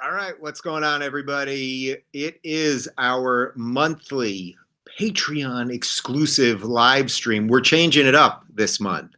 All right, what's going on, everybody? It is our monthly Patreon exclusive live stream. We're changing it up this month.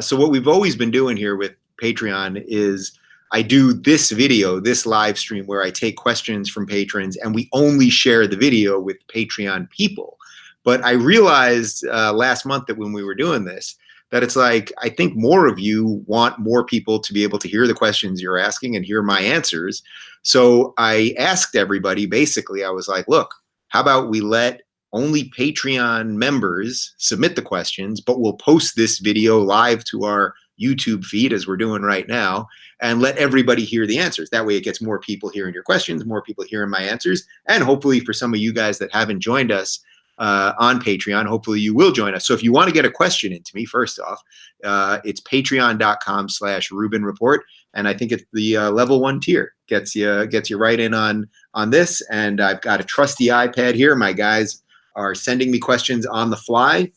So what we've always been doing here with Patreon is I do this video, this live stream, where I take questions from patrons and we only share the video with Patreon people. But I realized last month that when we were doing this, that it's like, I think more of you want more people to be able to hear the questions you're asking and hear my answers. So I asked everybody, basically, I was like, look, how about we let only Patreon members submit the questions, but we'll post this video live to our YouTube feed as we're doing right now and let everybody hear the answers. That way it gets more people hearing your questions, more people hearing my answers. And hopefully for some of you guys that haven't joined us on Patreon, hopefully you will join us. So if you want to get a question into me, first off, it's patreon.com/Rubin Report. And I think it's the level 1 tier gets you right in on this. And I've got a trusty iPad here. My guys are sending me questions on the fly.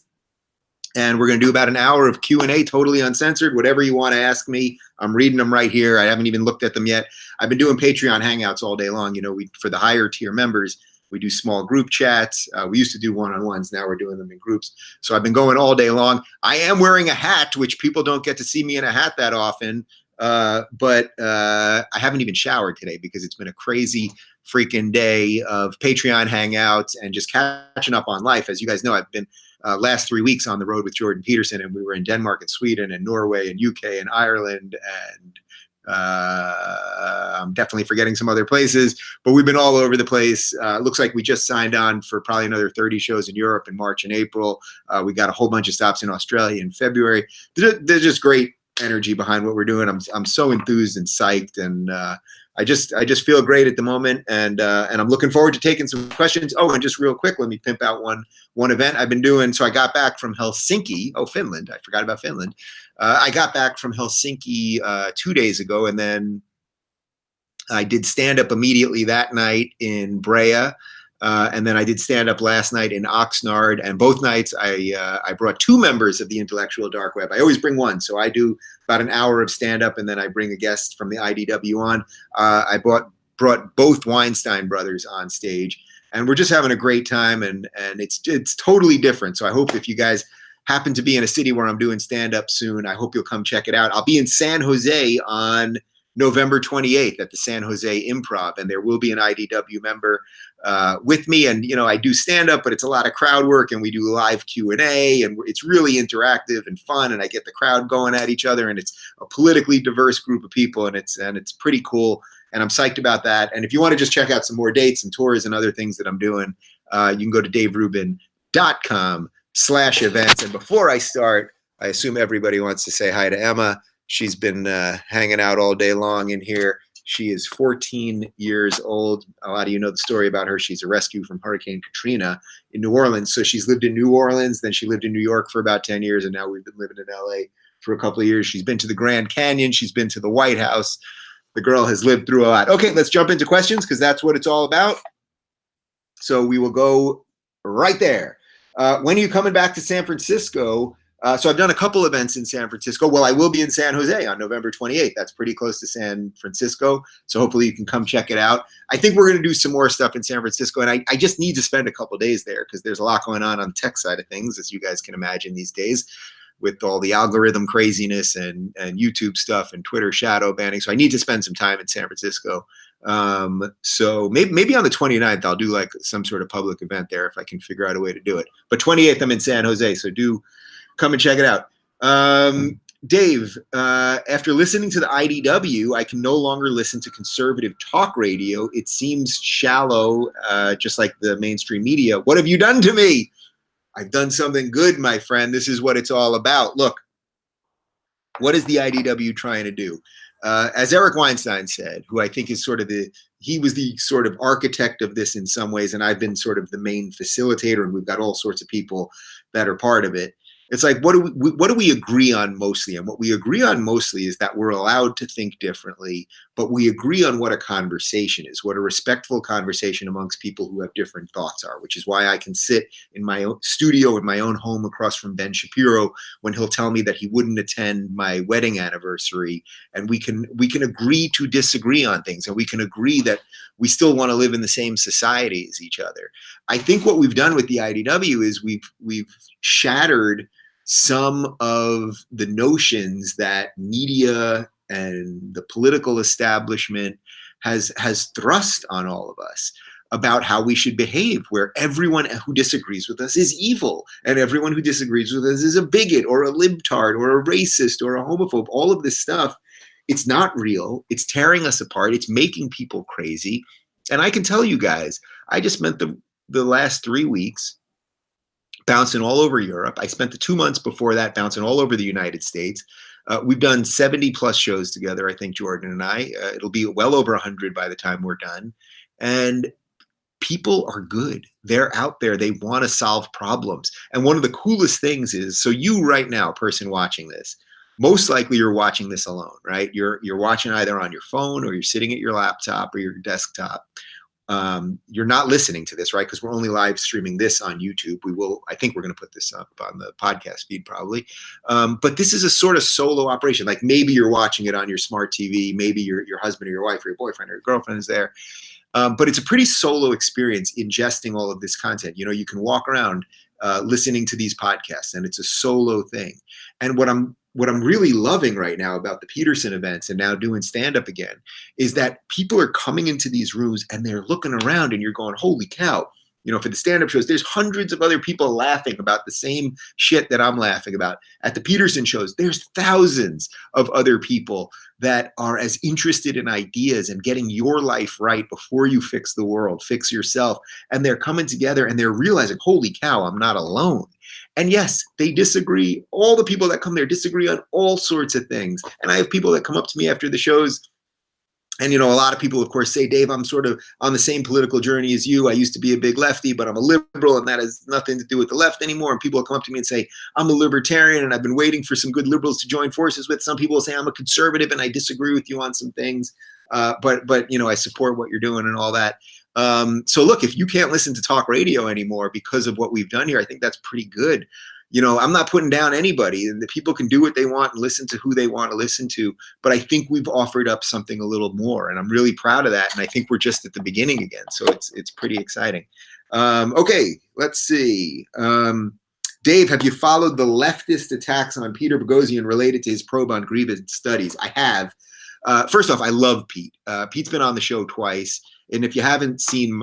And we're going to do about an hour of Q&A, totally uncensored. Whatever you want to ask me, I'm reading them right here. I haven't even looked at them yet. I've been doing Patreon Hangouts all day long. You know, for the higher tier members, we do small group chats. We used to do one-on-ones. Now we're doing them in groups. So I've been going all day long. I am wearing a hat, which people don't get to see me in a hat that often. But I haven't even showered today because it's been a crazy freaking day of Patreon Hangouts and just catching up on life. As you guys know, I've been last 3 weeks on the road with Jordan Peterson, and we were in Denmark and Sweden and Norway and UK and Ireland, and I'm definitely forgetting some other places, but we've been all over the place. Looks like we just signed on for probably another 30 shows in Europe in March and April. We got a whole bunch of stops in Australia in February. They're just great energy behind what we're doing. I'm so enthused and psyched, and I just feel great at the moment, and I'm looking forward to taking some questions. Oh, and just real quick, let me pimp out one event I've been doing. So I got back from Helsinki. Oh, Finland. I forgot about Finland. I got back from Helsinki 2 days ago, and then I did stand-up immediately that night in Brea. And then I did stand-up last night in Oxnard, and both nights I brought 2 members of the intellectual dark web. I always bring one, so I do about an hour of stand-up, and then I bring a guest from the IDW on. I brought both Weinstein brothers on stage, and we're just having a great time, and it's totally different. So I hope if you guys happen to be in a city where I'm doing stand-up soon, I hope you'll come check it out. I'll be in San Jose on November 28th at the San Jose Improv, and there will be an IDW member with me. And, you know, I do stand up, but it's a lot of crowd work, and we do live Q&A, and it's really interactive and fun, and I get the crowd going at each other, and it's a politically diverse group of people, and it's pretty cool, and I'm psyched about that. And if you want to just check out some more dates and tours and other things that I'm doing, you can go to daverubin.com/events. And before I start, I assume everybody wants to say hi to Emma. She's been hanging out all day long in here. She is 14 years old. A lot of you know the story about her. She's a rescue from Hurricane Katrina in New Orleans. So she's lived in New Orleans, then she lived in New York for about 10 years, and now we've been living in LA for a couple of years. She's been to the Grand Canyon. She's been to the White House. The girl has lived through a lot. Okay, let's jump into questions because that's what it's all about. So we will go right there. When are you coming back to San Francisco? So I've done a couple events in San Francisco. Well, I will be in San Jose on November 28th. That's pretty close to San Francisco. So hopefully you can come check it out. I think we're going to do some more stuff in San Francisco. And I just need to spend a couple days there because there's a lot going on the tech side of things, as you guys can imagine these days, with all the algorithm craziness and YouTube stuff and Twitter shadow banning. So I need to spend some time in San Francisco. So maybe on the 29th, I'll do like some sort of public event there if I can figure out a way to do it. But 28th, I'm in San Jose. So do come and check it out. Dave, after listening to the IDW, I can no longer listen to conservative talk radio. It seems shallow, just like the mainstream media. What have you done to me? I've done something good, my friend. This is what it's all about. Look, what is the IDW trying to do? As Eric Weinstein said, who I think is he was the sort of architect of this in some ways, and I've been sort of the main facilitator, and we've got all sorts of people that are part of it. It's like, what do we agree on mostly? And what we agree on mostly is that we're allowed to think differently. but we agree on what a conversation is, what a respectful conversation amongst people who have different thoughts are, which is why I can sit in my own studio in my own home across from Ben Shapiro when he'll tell me that he wouldn't attend my wedding anniversary, and we can agree to disagree on things, and we can agree that we still want to live in the same society as each other. I think what we've done with the IDW is we've shattered some of the notions that media and the political establishment has thrust on all of us about how we should behave, where everyone who disagrees with us is evil, and everyone who disagrees with us is a bigot or a libtard or a racist or a homophobe. All of this stuff, it's not real. It's tearing us apart. It's making people crazy. And I can tell you guys, I just spent the last 3 weeks bouncing all over Europe. I spent the 2 months before that bouncing all over the United States. We've done 70 plus shows together, I think, Jordan and I. It'll be well over 100 by the time we're done. And people are good. They're out there. They want to solve problems. And one of the coolest things is, so you right now, person watching this, most likely you're watching this alone, right? You're watching either on your phone or you're sitting at your laptop or your desktop. You're not listening to this, right? Because we're only live streaming this on YouTube. I think we're going to put this up on the podcast feed probably. But this is a sort of solo operation. Like maybe you're watching it on your smart TV. Maybe your husband or your wife or your boyfriend or your girlfriend is there. But it's a pretty solo experience ingesting all of this content. You know, you can walk around listening to these podcasts, and it's a solo thing. And what I'm really loving right now about the Peterson events and now doing stand-up again is that people are coming into these rooms and they're looking around and you're going, holy cow. You know, for the stand-up shows, there's hundreds of other people laughing about the same shit that I'm laughing about. At the Peterson shows, there's thousands of other people that are as interested in ideas and getting your life right before you fix the world, fix yourself. And they're coming together and they're realizing, holy cow, I'm not alone. And yes, they disagree. All the people that come there disagree on all sorts of things. And I have people that come up to me after the shows. And, you know, a lot of people, of course, say, Dave, I'm sort of on the same political journey as you. I used to be a big lefty, but I'm a liberal, and that has nothing to do with the left anymore. And people will come up to me and say, I'm a libertarian, and I've been waiting for some good liberals to join forces with. Some people will say I'm a conservative, and I disagree with you on some things. But you know, I support what you're doing and all that. So look, if you can't listen to talk radio anymore because of what we've done here, I think that's pretty good. You know, I'm not putting down anybody, and the people can do what they want and listen to who they want to listen to. But I think we've offered up something a little more, and I'm really proud of that. And I think we're just at the beginning again, so it's pretty exciting. Okay, let's see. Dave, have you followed the leftist attacks on Peter Boghossian related to his probe on grievance studies? I have. First off, I love Pete. Pete's been on the show twice. And if you haven't seen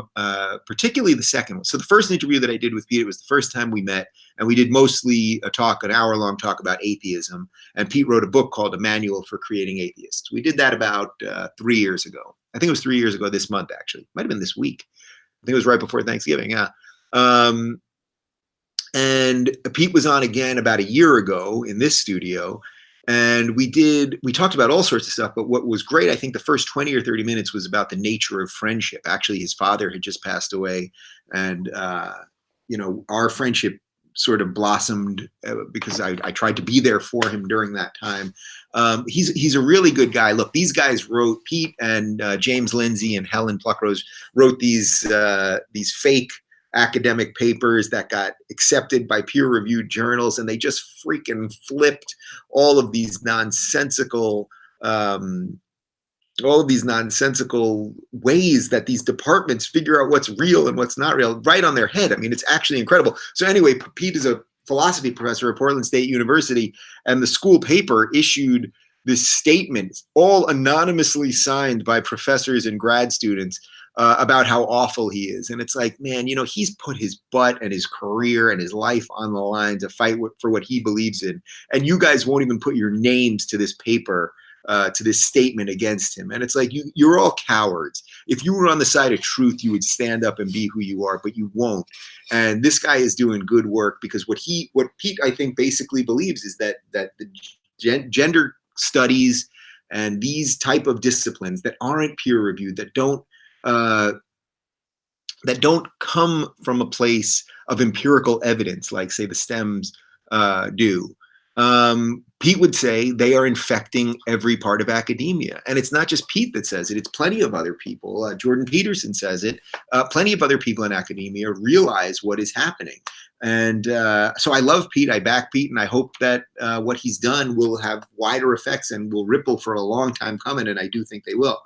particularly the second one, so the first interview that I did with Pete, it was the first time we met, and we did mostly an hour-long talk about atheism. And Pete wrote a book called A Manual for Creating Atheists. We did that about 3 years ago. I think it was 3 years ago this month, actually. Might have been this week. I think it was right before Thanksgiving, yeah. And Pete was on again about a year ago in this studio. And we talked about all sorts of stuff, but what was great, I think the first 20 or 30 minutes was about the nature of friendship. Actually, his father had just passed away, and, you know, our friendship sort of blossomed because I tried to be there for him during that time. He's a really good guy. Look, these guys wrote, Pete and James Lindsay and Helen Pluckrose wrote these fake academic papers that got accepted by peer-reviewed journals, and they just freaking flipped all of these nonsensical ways that these departments figure out what's real and what's not real right on their head. I mean, it's actually incredible. So anyway, Pete is a philosophy professor at Portland State University, and the school paper issued this statement, all anonymously signed by professors and grad students, about how awful he is. And it's like, man, you know, he's put his butt and his career and his life on the line to fight for what he believes in. And you guys won't even put your names to this paper, to this statement against him. And it's like, you're all cowards. If you were on the side of truth, you would stand up and be who you are, but you won't. And this guy is doing good work, because what Pete, I think, basically believes is that the gender studies and these type of disciplines that aren't peer reviewed, that don't come from a place of empirical evidence, like say the STEMs do, Pete would say they are infecting every part of academia. And it's not just Pete that says it, it's plenty of other people. Jordan Peterson says it. Plenty of other people in academia realize what is happening. And so I love Pete, I back Pete, and I hope that what he's done will have wider effects and will ripple for a long time coming, and I do think they will.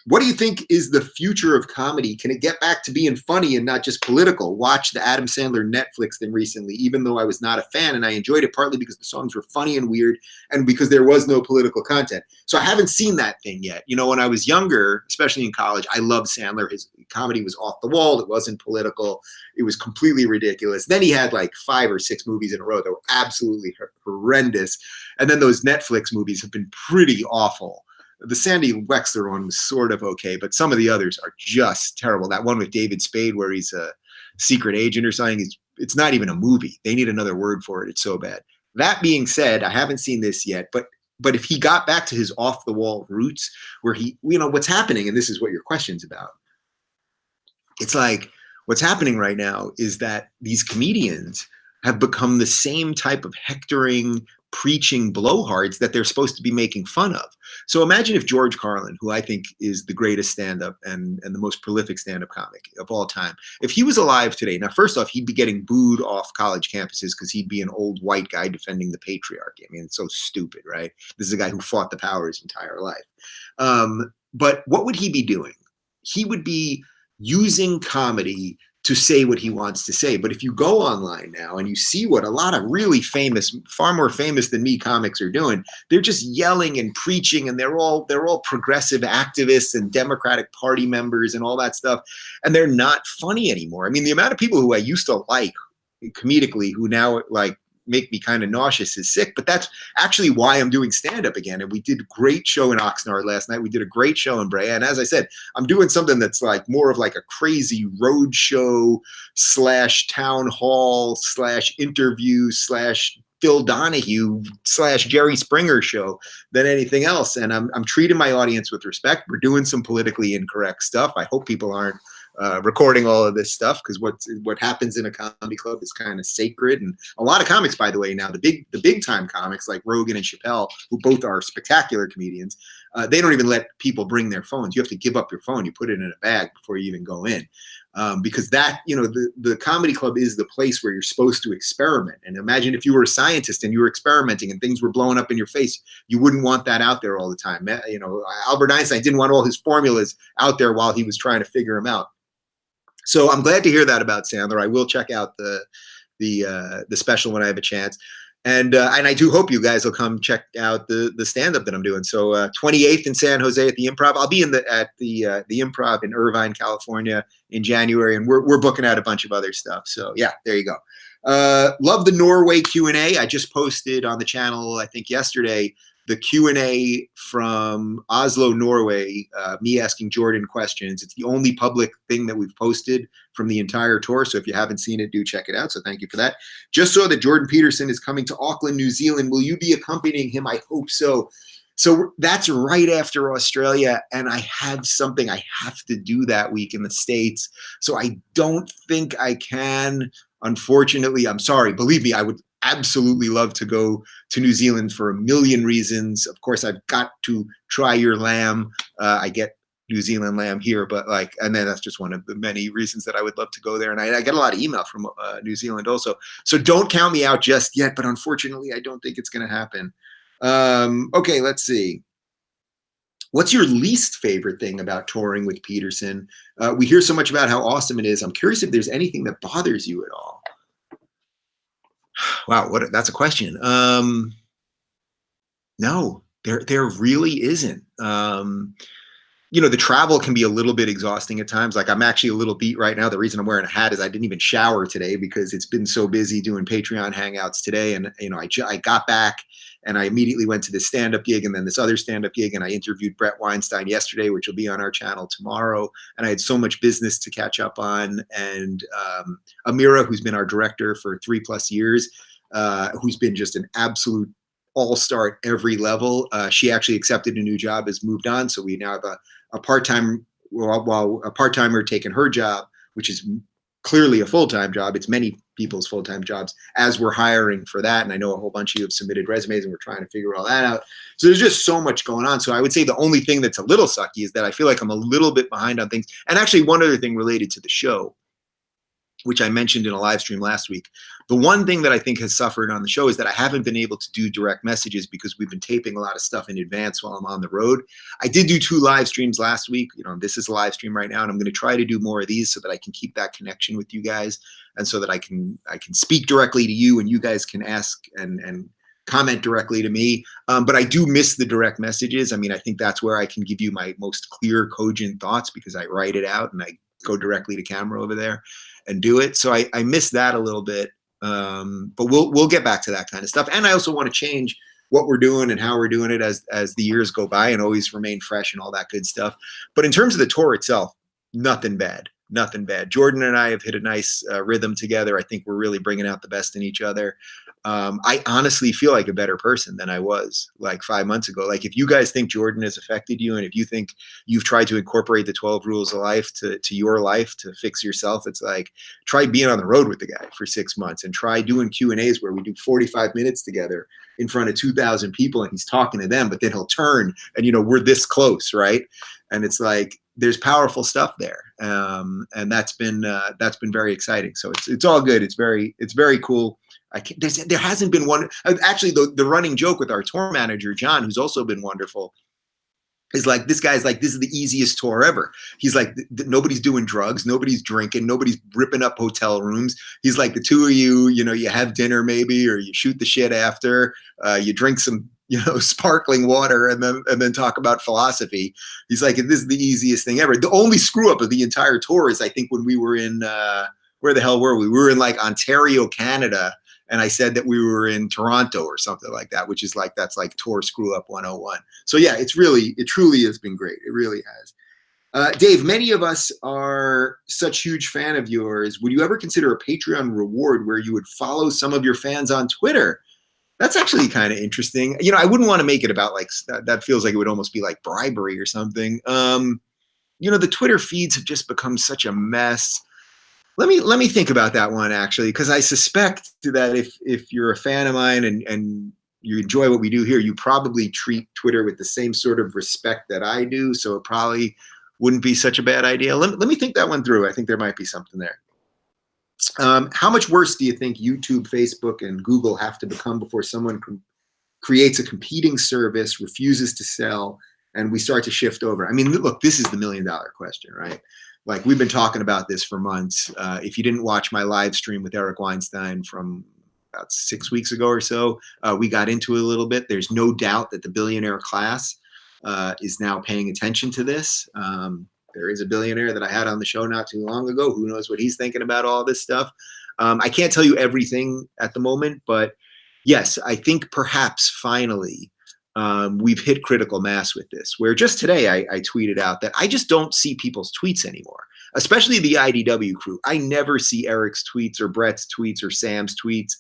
What do you think is the future of comedy? Can it get back to being funny and not just political? Watch the Adam Sandler Netflix thing recently, even though I was not a fan, and I enjoyed it partly because the songs were funny and weird and because there was no political content. So I haven't seen that thing yet. You know, when I was younger, especially in college, I loved Sandler. His comedy was off the wall. It wasn't political. It was completely ridiculous. Then he had like 5 or 6 movies in a row that were absolutely horrendous. And then those Netflix movies have been pretty awful. The Sandy Wexler one was sort of okay, but some of the others are just terrible. That one with David Spade where he's a secret agent or something, it's not even a movie. They need another word for it. It's so bad. That being said, I haven't seen this yet, but if he got back to his off-the-wall roots where he, you know, what's happening, and this is what your question's about, it's like what's happening right now is that these comedians have become the same type of hectoring, preaching blowhards that they're supposed to be making fun of. So imagine if George Carlin, who I think is the greatest stand-up and the most prolific stand-up comic of all time, if he was alive today, now first off, he'd be getting booed off college campuses because he'd be an old white guy defending the patriarchy. I mean, it's so stupid, right? This is a guy who fought the power his entire life. But what would he be doing? He would be using comedy to say what he wants to say. But if you go online now and you see what a lot of really famous, far more famous than me comics are doing, they're just yelling and preaching, and they're all progressive activists and Democratic Party members and all that stuff. And they're not funny anymore. I mean, the amount of people who I used to like comedically who now like make me kind of nauseous is sick, but that's actually why I'm doing stand-up again. And we did a great show in Oxnard last night. We did a great show in Brea. And as I said, I'm doing something that's like more of like a crazy road show / town / interview / Phil Donahue / Jerry Springer show than anything else. And I'm treating my audience with respect. We're doing some politically incorrect stuff. I hope people aren't recording all of this stuff, because what happens in a comedy club is kind of sacred. And a lot of comics, by the way, now the big time comics like Rogan and Chappelle, who both are spectacular comedians, they don't even let people bring their phones. You have to give up your phone. You put it in a bag before you even go in, because that, you know, the comedy club is the place where you're supposed to experiment. And imagine if you were a scientist and you were experimenting and things were blowing up in your face, you wouldn't want that out there all the time. You know, Albert Einstein didn't want all his formulas out there while he was trying to figure them out. So I'm glad to hear that about Sandler. I will check out the special when I have a chance, and I do hope you guys will come check out the stand-up that I'm doing. So 28th in San Jose at the Improv. I'll be at the Improv in Irvine, California in January, and we're booking out a bunch of other stuff. So yeah, there you go. Love the Norway Q&A. I just posted on the channel, I think yesterday, the Q&A from Oslo, Norway, me asking Jordan questions. It's the only public thing that we've posted from the entire tour. So if you haven't seen it, do check it out. So thank you for that. Just saw that Jordan Peterson is coming to Auckland, New Zealand. Will you be accompanying him? I hope so. So that's right after Australia. And I have something I have to do that week in the States. So I don't think I can. Unfortunately, I'm sorry. Believe me, I would absolutely love to go to New Zealand for a million reasons. Of course, I've got to try your lamb. I get New Zealand lamb here, but like, and then that's just one of the many reasons that I would love to go there. And I get a lot of email from New Zealand also. So don't count me out just yet, but unfortunately, I don't think it's going to happen. Okay, let's see. What's your least favorite thing about touring with Peterson? We hear so much about how awesome it is. I'm curious if there's anything that bothers you at all. Wow, that's a question. No, there really isn't. You know, the travel can be a little bit exhausting at times. Like I'm actually a little beat right now. The reason I'm wearing a hat is I didn't even shower today because it's been so busy doing Patreon hangouts today. And, you know, I got back and I immediately went to this stand-up gig and then this other stand-up gig. And I interviewed Brett Weinstein yesterday, which will be on our channel tomorrow. And I had so much business to catch up on. And Amira, who's been our director for 3+ years, who's been just an absolute all-star at every level. She actually accepted a new job, has moved on. So we now have a part-time, while a part-timer taking her job, which is clearly a full-time job. It's many people's full-time jobs as we're hiring for that. And I know a whole bunch of you have submitted resumes and we're trying to figure all that out. So there's just so much going on. So I would say the only thing that's a little sucky is that I feel like I'm a little bit behind on things. And actually one other thing related to the show, which I mentioned in a live stream last week. The one thing that I think has suffered on the show is that I haven't been able to do direct messages because we've been taping a lot of stuff in advance while I'm on the road. I did do 2 live streams last week. You know, this is a live stream right now, and I'm going to try to do more of these so that I can keep that connection with you guys, and so that I can speak directly to you and you guys can ask and comment directly to me. But I do miss the direct messages. I mean, I think that's where I can give you my most clear, cogent thoughts because I write it out and I go directly to camera over there and do it. So I miss that a little bit. But we'll get back to that kind of stuff. And I also want to change what we're doing and how we're doing it as the years go by and always remain fresh and all that good stuff. But in terms of the tour itself, nothing bad. Nothing bad. Jordan and I have hit a nice rhythm together. I think we're really bringing out the best in each other. I honestly feel like a better person than I was like 5 months ago. Like if you guys think Jordan has affected you and if you think you've tried to incorporate the 12 rules of life to your life to fix yourself, it's like try being on the road with the guy for 6 months and try doing Q&As where we do 45 minutes together in front of 2,000 people and he's talking to them, but then he'll turn and, you know, we're this close, right? And it's like, there's powerful stuff there. And that's been very exciting. So it's all good. It's very cool. There hasn't been one, actually the running joke with our tour manager, John, who's also been wonderful, is like, this guy's like, this is the easiest tour ever. He's like, nobody's doing drugs, nobody's drinking, nobody's ripping up hotel rooms. He's like, the two of you, you know, you have dinner maybe, or you shoot the shit after, you drink some, you know, sparkling water and then talk about philosophy. He's like, this is the easiest thing ever. The only screw up of the entire tour is I think when we were in, where the hell were we? We were in like Ontario, Canada. And I said that we were in Toronto or something like that, which is like, that's like tour screw up 101. So yeah, it truly has been great. It really has. Dave, many of us are such huge fan of yours. Would you ever consider a Patreon reward where you would follow some of your fans on Twitter? That's actually kind of interesting. You know, I wouldn't want to make it about like, that feels like it would almost be like bribery or something. You know, the Twitter feeds have just become such a mess. Let me think about that one actually, because I suspect that if you're a fan of mine and you enjoy what we do here, you probably treat Twitter with the same sort of respect that I do. So it probably wouldn't be such a bad idea. Let me think that one through. I think there might be something there. How much worse do you think YouTube, Facebook, and Google have to become before someone creates a competing service, refuses to sell, and we start to shift over? I mean, look, this is the $1 million question, right? Like we've been talking about this for months. If you didn't watch my live stream with Eric Weinstein from about 6 weeks ago or so, we got into it a little bit. There's no doubt that the billionaire class is now paying attention to this. There is a billionaire that I had on the show not too long ago. Who knows what he's thinking about all this stuff? I can't tell you everything at the moment, but yes, I think perhaps finally we've hit critical mass with this, where just today I tweeted out that I just don't see people's tweets anymore, especially the IDW crew. I never see Eric's tweets or Brett's tweets or Sam's tweets.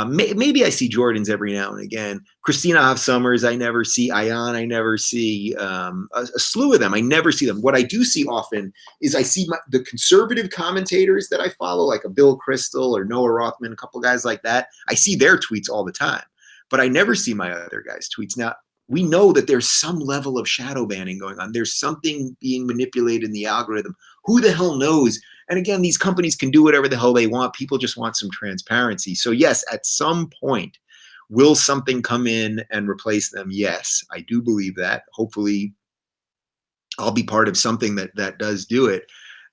Maybe I see Jordan's every now and again. Christina Hoff Summers, I never see. Ayan, I never see. A slew of them, I never see them. What I do see often is I see the conservative commentators that I follow, like a Bill Kristol or Noah Rothman, a couple guys like that. I see their tweets all the time, but I never see my other guys' tweets. Now, we know that there's some level of shadow banning going on. There's something being manipulated in the algorithm. Who the hell knows? And again, these companies can do whatever the hell they want. People just want some transparency. So yes, at some point, will something come in and replace them? Yes, I do believe that. Hopefully, I'll be part of something that does do it.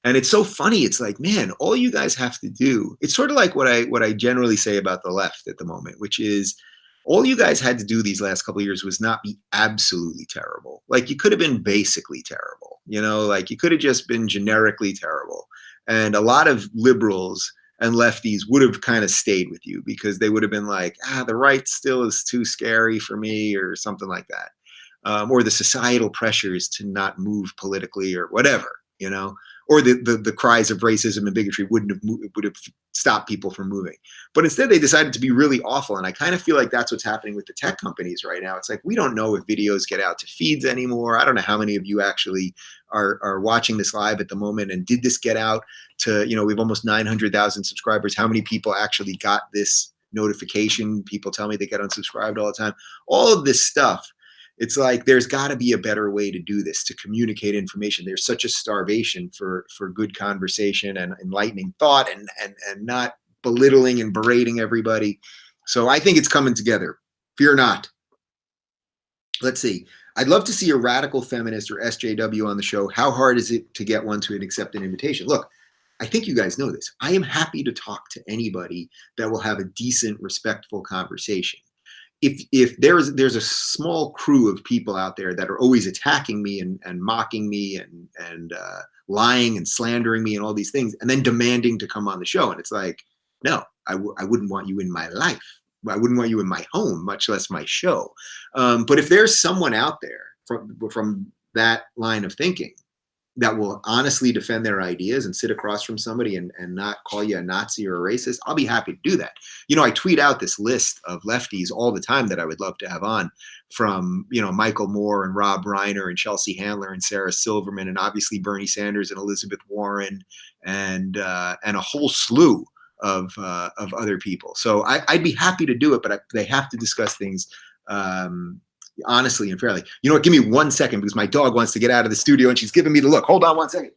And it's so funny. It's like, man, all you guys have to do, it's sort of like what I generally say about the left at the moment, which is all you guys had to do these last couple of years was not be absolutely terrible. Like you could have been basically terrible, you know, like you could have just been generically terrible. And a lot of liberals and lefties would have kind of stayed with you because they would have been like, the right still is too scary for me or something like that. Or the societal pressures to not move politically or whatever, you know, or the cries of racism and bigotry would have stopped people from moving. But instead they decided to be really awful. And I kind of feel like that's what's happening with the tech companies right now. It's like, we don't know if videos get out to feeds anymore. I don't know how many of you actually are watching this live at the moment. And did this get out to, you know, we have almost 900,000 subscribers. How many people actually got this notification? People tell me they get unsubscribed all the time. All of this stuff. It's like, there's got to be a better way to do this, to communicate information. There's such a starvation for good conversation and enlightening thought, and not belittling and berating everybody. So I think it's coming together. Fear not. Let's see. I'd love to see a radical feminist or SJW on the show. How hard is it to get one to accept an invitation? Look, I think you guys know this. I am happy to talk to anybody that will have a decent, respectful conversation. If there's a small crew of people out there that are always attacking me and mocking me and lying and slandering me and all these things, and then demanding to come on the show, and it's like, no, I wouldn't want you in my life. I wouldn't want you in my home, much less my show. But if there's someone out there from that line of thinking that will honestly defend their ideas and sit across from somebody and not call you a Nazi or a racist, I'll be happy to do that. You know, I tweet out this list of lefties all the time that I would love to have on, from, you know, Michael Moore and Rob Reiner and Chelsea Handler and Sarah Silverman, and obviously Bernie Sanders and Elizabeth Warren and a whole slew of other people. So I'd be happy to do it, but they have to discuss things honestly and fairly. You know what? Give me 1 second, because my dog wants to get out of the studio and she's giving me the look. Hold on 1 second.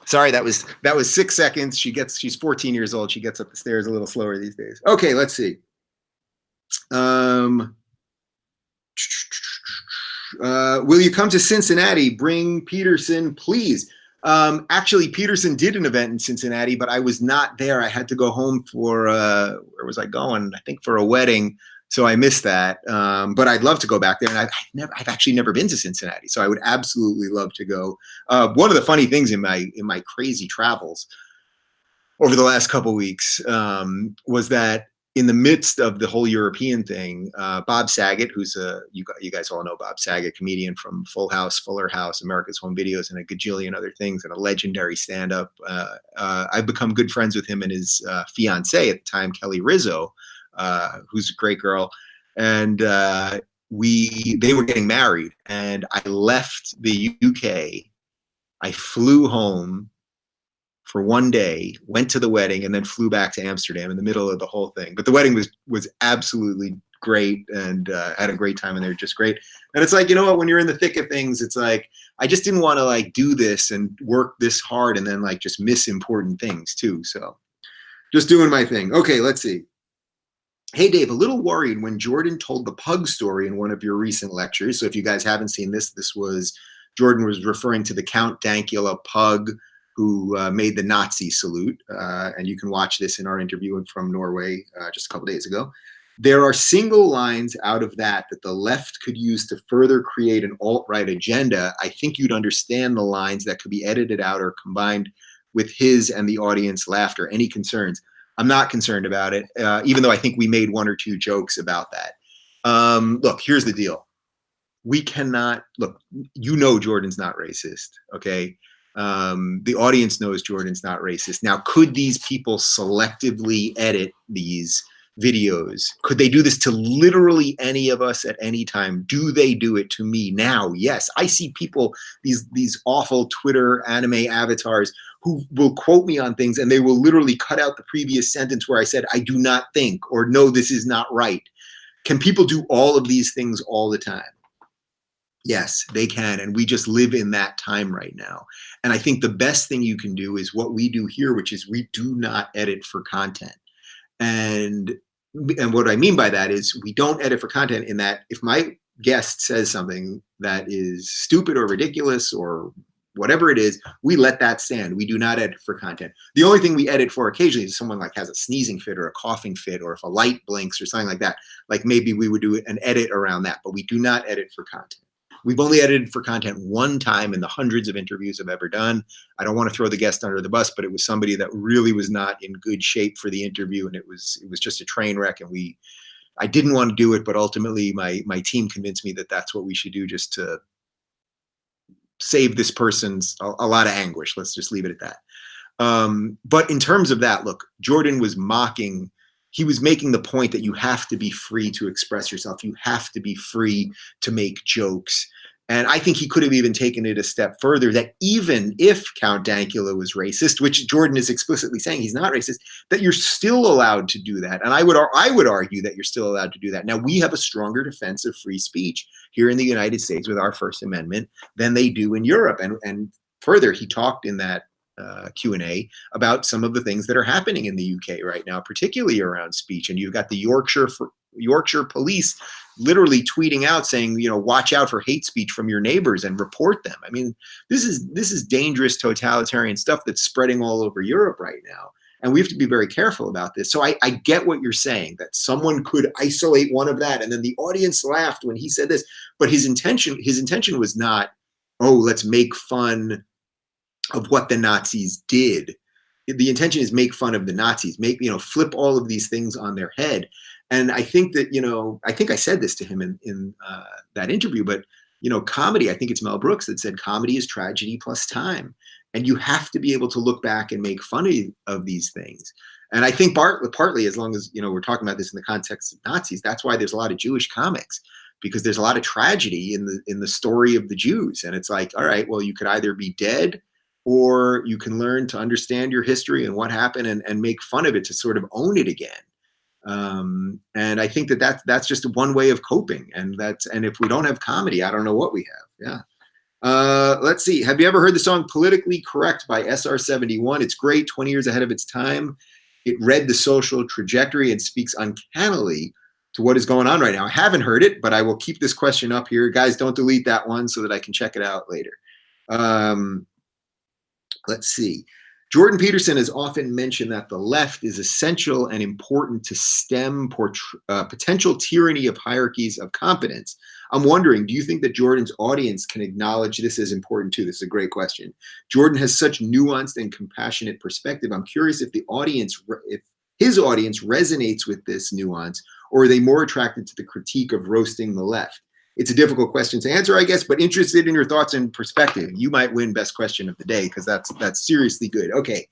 Sorry, that was 6 seconds. She's 14 years old. She gets up the stairs a little slower these days. Okay, let's see. Will you come to Cincinnati? Bring Peterson, please. Actually, Peterson did an event in Cincinnati, but I was not there. I had to go home for, where was I going? I think for a wedding. So I missed that. But I'd love to go back there. And I've actually never been to Cincinnati. So I would absolutely love to go. One of the funny things in my crazy travels over the last couple of weeks was that in the midst of the whole European thing, Bob Saget, who's you guys all know Bob Saget, comedian from Full House, Fuller House, America's Home Videos, and a gajillion other things, and a legendary stand-up. I've become good friends with him and his fiancée at the time, Kelly Rizzo, who's a great girl. And they were getting married, and I left the UK. I flew home for 1 day, went to the wedding, and then flew back to Amsterdam in the middle of the whole thing. But the wedding was absolutely great, and had a great time, and they're just great. And it's like, you know what, when you're in the thick of things, it's like, I just didn't want to like do this and work this hard and then like just miss important things too. So just doing my thing. Okay, let's see. Hey Dave, a little worried when Jordan told the pug story in one of your recent lectures. So if you guys haven't seen this, Jordan was referring to the Count Dankula pug who made the Nazi salute. And you can watch this in our interview from Norway just a couple days ago. There are single lines out of that the left could use to further create an alt-right agenda. I think you'd understand the lines that could be edited out or combined with his and the audience laughter. Any concerns? I'm not concerned about it, even though I think we made one or two jokes about that. Look, here's the deal. We cannot, look, you know Jordan's not racist, okay? The audience knows Jordan's not racist. Now, could these people selectively edit these videos? Could they do this to literally any of us at any time? Do they do it to me now? Yes. I see people, these awful Twitter anime avatars who will quote me on things and they will literally cut out the previous sentence where I said, I do not think, or no, this is not right. Can people do all of these things all the time? Yes, they can. And we just live in that time right now. And I think the best thing you can do is what we do here, which is we do not edit for content. And what I mean by that is we don't edit for content in that if my guest says something that is stupid or ridiculous or whatever it is, we let that stand. We do not edit for content. The only thing we edit for occasionally is someone like has a sneezing fit or a coughing fit, or if a light blinks or something like that, like maybe we would do an edit around that, but we do not edit for content. We've only edited for content one time in the hundreds of interviews I've ever done. I don't want to throw the guest under the bus, but it was somebody that really was not in good shape for the interview, and it was just a train wreck, and we I didn't want to do it, but ultimately my team convinced me that that's what we should do just to save this person's a lot of anguish. Let's just leave it at that. But in terms of that, look, Jordan was mocking, he was making the point that you have to be free to express yourself. You have to be free to make jokes. And I think he could have even taken it a step further, that even if Count Dankula was racist, which Jordan is explicitly saying he's not racist, that you're still allowed to do that. And I would argue that you're still allowed to do that. Now, we have a stronger defense of free speech here in the United States with our First Amendment than they do in Europe. And further, he talked in that Q&A about some of the things that are happening in the UK right now, particularly around speech. And you've got the Yorkshire police literally tweeting out saying, you know, watch out for hate speech from your neighbors and report them. I mean, this is dangerous totalitarian stuff that's spreading all over Europe right now. And we have to be very careful about this. So I get what you're saying, that someone could isolate one of that. And then the audience laughed when he said this, but his intention was not, oh, let's make fun of what the Nazis did. The intention is make fun of the Nazis, flip all of these things on their head. And I think that, I think I said this to him in that interview, but, comedy, I think it's Mel Brooks that said comedy is tragedy plus time. And you have to be able to look back and make fun of these things. And I think partly, as long as, we're talking about this in the context of Nazis, that's why there's a lot of Jewish comics, because there's a lot of tragedy in the story of the Jews. And it's like, all right, well, you could either be dead or you can learn to understand your history and what happened and make fun of it to sort of own it again. And I think that's just one way of coping. And if we don't have comedy, I don't know what we have. Yeah. Let's see. Have you ever heard the song Politically Correct by SR71? It's great, 20 years ahead of its time. It read the social trajectory and speaks uncannily to what is going on right now. I haven't heard it, but I will keep this question up here. Guys, don't delete that one so that I can check it out later. Let's see. Jordan Peterson has often mentioned that the left is essential and important to stem potential tyranny of hierarchies of competence. I'm wondering, do you think that Jordan's audience can acknowledge this as important too? This is a great question. Jordan has such nuanced and compassionate perspective. I'm curious if his audience resonates with this nuance, or are they more attracted to the critique of roasting the left? It's a difficult question to answer, I guess, but interested in your thoughts and perspective. You might win best question of the day because that's seriously good. Okay,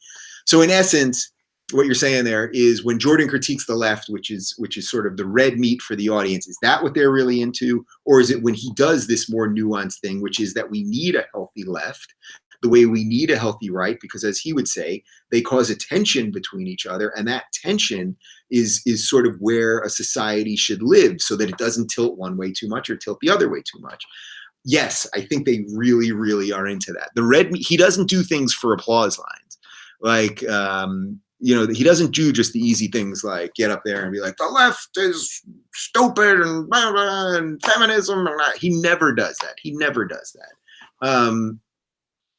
so in essence, what you're saying there is when Jordan critiques the left, which is sort of the red meat for the audience, is that what they're really into? Or is it when he does this more nuanced thing, which is that we need a healthy left, the way we need a healthy right, because as he would say, they cause a tension between each other, and that tension is sort of where a society should live so that it doesn't tilt one way too much or tilt the other way too much. Yes, I think they really, really are into that. The red meat, he doesn't do things for applause lines. Like, he doesn't do just the easy things like get up there and be like, the left is stupid and blah, blah, and feminism. He never does that. He never does that.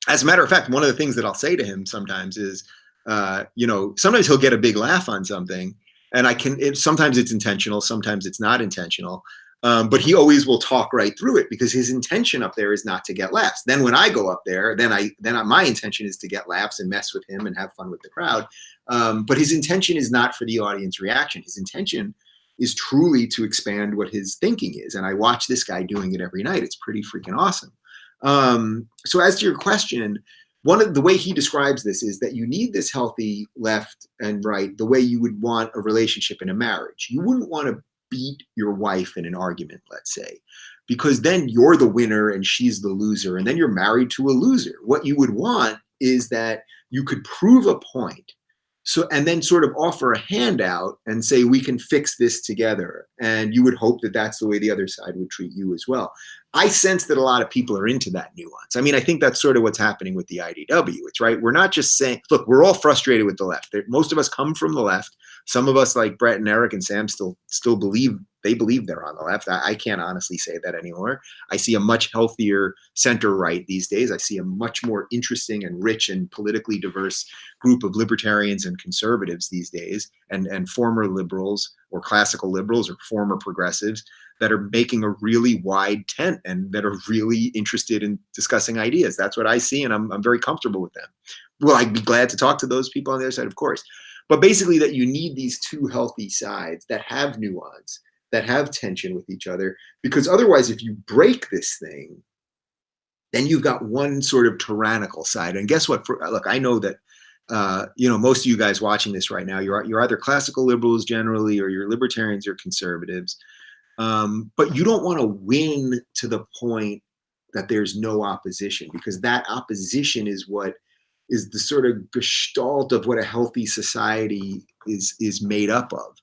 As a matter of fact, one of the things that I'll say to him sometimes is, sometimes he'll get a big laugh on something, and sometimes it's intentional, sometimes it's not intentional, but he always will talk right through it because his intention up there is not to get laughs. Then when I go up there, my intention is to get laughs and mess with him and have fun with the crowd. But his intention is not for the audience reaction. His intention is truly to expand what his thinking is. And I watch this guy doing it every night. It's pretty freaking awesome. So as to your question, the way he describes this is that you need this healthy left and right the way you would want a relationship in a marriage. You wouldn't want to beat your wife in an argument, let's say, because then you're the winner and she's the loser, and then you're married to a loser. What you would want is that you could prove a point, and then sort of offer a handout and say, we can fix this together. And you would hope that that's the way the other side would treat you as well. I sense that a lot of people are into that nuance. I mean, I think that's sort of what's happening with the IDW. It's right. We're not just saying, look, we're all frustrated with the left. Most of us come from the left. Some of us, like Brett and Eric and Sam, still believe they're on the left. I can't honestly say that anymore. I see a much healthier center right these days. I see a much more interesting and rich and politically diverse group of libertarians and conservatives these days, and former liberals or classical liberals or former progressives that are making a really wide tent and that are really interested in discussing ideas. That's what I see, and I'm very comfortable with them. Will I be glad to talk to those people on the other side? Of course. But basically that you need these two healthy sides that have nuance, that have tension with each other, because otherwise, if you break this thing, then you've got one sort of tyrannical side. And guess what? Look, I know that most of you guys watching this right now, you're either classical liberals generally, or you're libertarians or conservatives. But you don't want to win to the point that there's no opposition, because that opposition is what is the sort of gestalt of what a healthy society is made up of.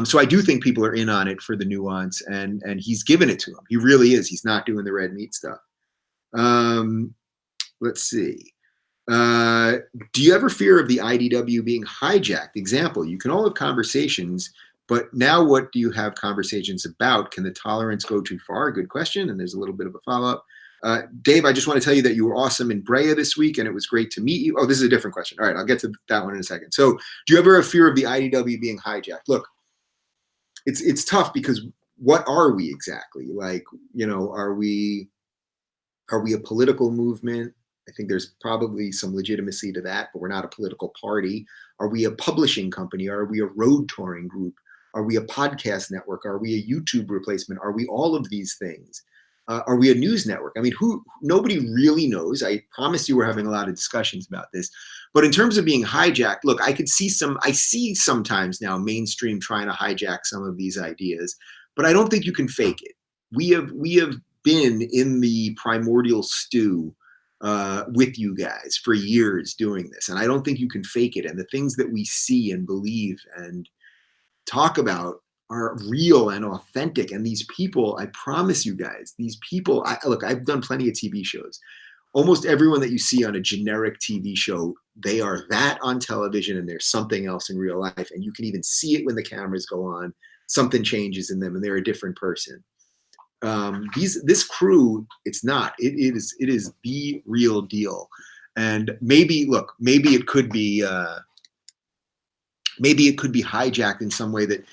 So I do think people are in on it for the nuance, and he's given it to them. He really is. He's not doing the red meat stuff. Let's see. Do you ever fear of the IDW being hijacked? Example, you can all have conversations, but now what do you have conversations about? Can the tolerance go too far? Good question. And there's a little bit of a follow-up. Dave, I just want to tell you that you were awesome in Brea this week, and it was great to meet you. Oh, this is a different question. All right, I'll get to that one in a second. So do you ever have fear of the IDW being hijacked? Look, it's tough, because what are we exactly? Like, are we a political movement? I think there's probably some legitimacy to that, but we're not a political party. Are we a publishing company? Are we a road touring group? Are we a podcast network? Are we a YouTube replacement? Are we all of these things? Are we a news network? I mean, nobody really knows. I promise you we're having a lot of discussions about this. But in terms of being hijacked, look, I see sometimes now mainstream trying to hijack some of these ideas, but I don't think you can fake it. We have been in the primordial stew with you guys for years doing this, and I don't think you can fake it. And the things that we see and believe and talk about are real and authentic. And these people, I promise you guys, these people, look, I've done plenty of TV shows. Almost everyone that you see on a generic TV show, they are that on television, and there's something else in real life. And you can even see it when the cameras go on. Something changes in them, and they're a different person. This crew, it's not. It is the real deal. And maybe it could be hijacked in some way that,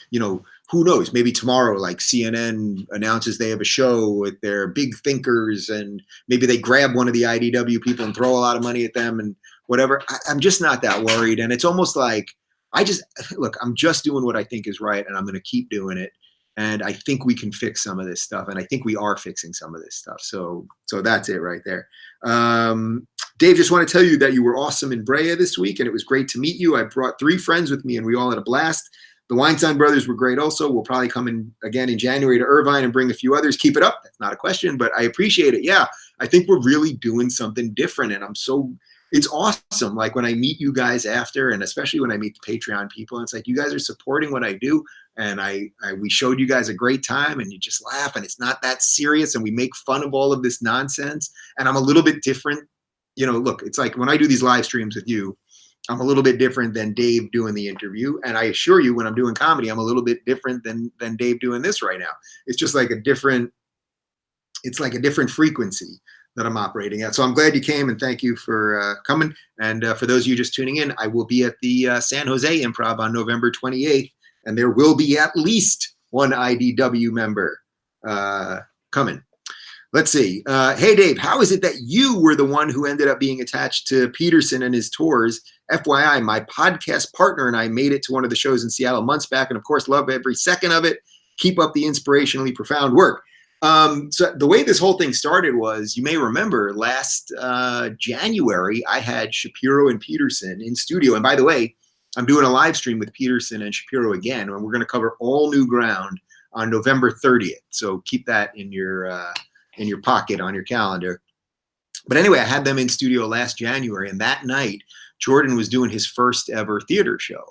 who knows? Maybe tomorrow, like CNN announces they have a show with their big thinkers, and maybe they grab one of the IDW people and throw a lot of money at them and whatever. I'm just not that worried. And it's almost like, I'm just doing what I think is right, and I'm going to keep doing it. And I think we can fix some of this stuff, and I think we are fixing some of this stuff. So that's it right there. Dave, just want to tell you that you were awesome in Brea this week, and it was great to meet you. I brought 3 friends with me, and we all had a blast. The Weinstein brothers were great also. We'll probably come in again in January to Irvine and bring a few others. Keep it up. That's not a question, but I appreciate it. Yeah, I think we're really doing something different, and it's awesome. Like when I meet you guys after, and especially when I meet the Patreon people, it's like, you guys are supporting what I do. And we showed you guys a great time, and you just laugh, and it's not that serious, and we make fun of all of this nonsense. And I'm a little bit different. Look, it's like when I do these live streams with you, I'm a little bit different than Dave doing the interview. And I assure you, when I'm doing comedy, I'm a little bit different than Dave doing this right now. It's just like a different frequency that I'm operating at. So I'm glad you came, and thank you for coming. And for those of you just tuning in, I will be at the San Jose Improv on November 28th, and there will be at least one IDW member coming. Let's see. Hey, Dave, how is it that you were the one who ended up being attached to Peterson and his tours? FYI, my podcast partner and I made it to one of the shows in Seattle months back, and of course, love every second of it. Keep up the inspirationally profound work. So the way this whole thing started was, you may remember last January, I had Shapiro and Peterson in studio. And by the way, I'm doing a live stream with Peterson and Shapiro again, and we're going to cover all new ground on November 30th. So keep that in your pocket on your calendar. But anyway, I had them in studio last January, and that night, Jordan was doing his first ever theater show.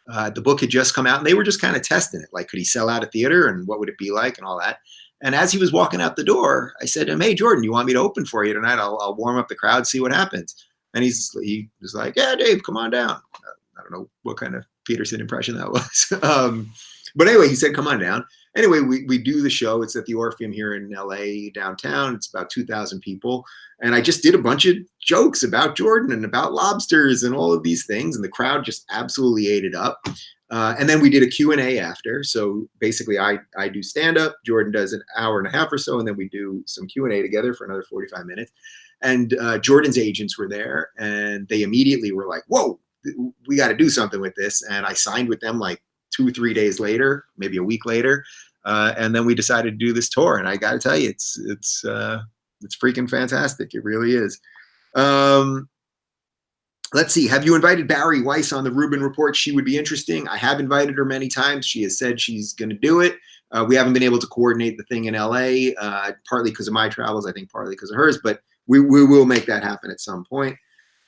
The book had just come out, and they were just kind of testing it. Like, could he sell out a theater, and what would it be like, and all that. And as he was walking out the door, I said to him, "Hey, Jordan, you want me to open for you tonight? I'll warm up the crowd, see what happens." And he was like, "Yeah, Dave, come on down." I don't know what kind of Peterson impression that was. But anyway, he said, "Come on down." Anyway, we do the show. It's at the Orpheum here in LA downtown. It's about 2,000 people. And I just did a bunch of jokes about Jordan and about lobsters and all of these things. And the crowd just absolutely ate it up. And then we did a Q&A after. So basically I do stand-up. Jordan does an hour and a half or so. And then we do some Q&A together for another 45 minutes. And Jordan's agents were there. And they immediately were like, "Whoa, we got to do something with this." And I signed with them like 2 or 3 days later, maybe a week later. And then we decided to do this tour, and I got to tell you, it's freaking fantastic. It really is. Let's see. Have you invited Barry Weiss on the Rubin Report? She would be interesting. I have invited her many times. She has said she's going to do it. We haven't been able to coordinate the thing in LA, partly because of my travels, I think partly because of hers, but we will make that happen at some point.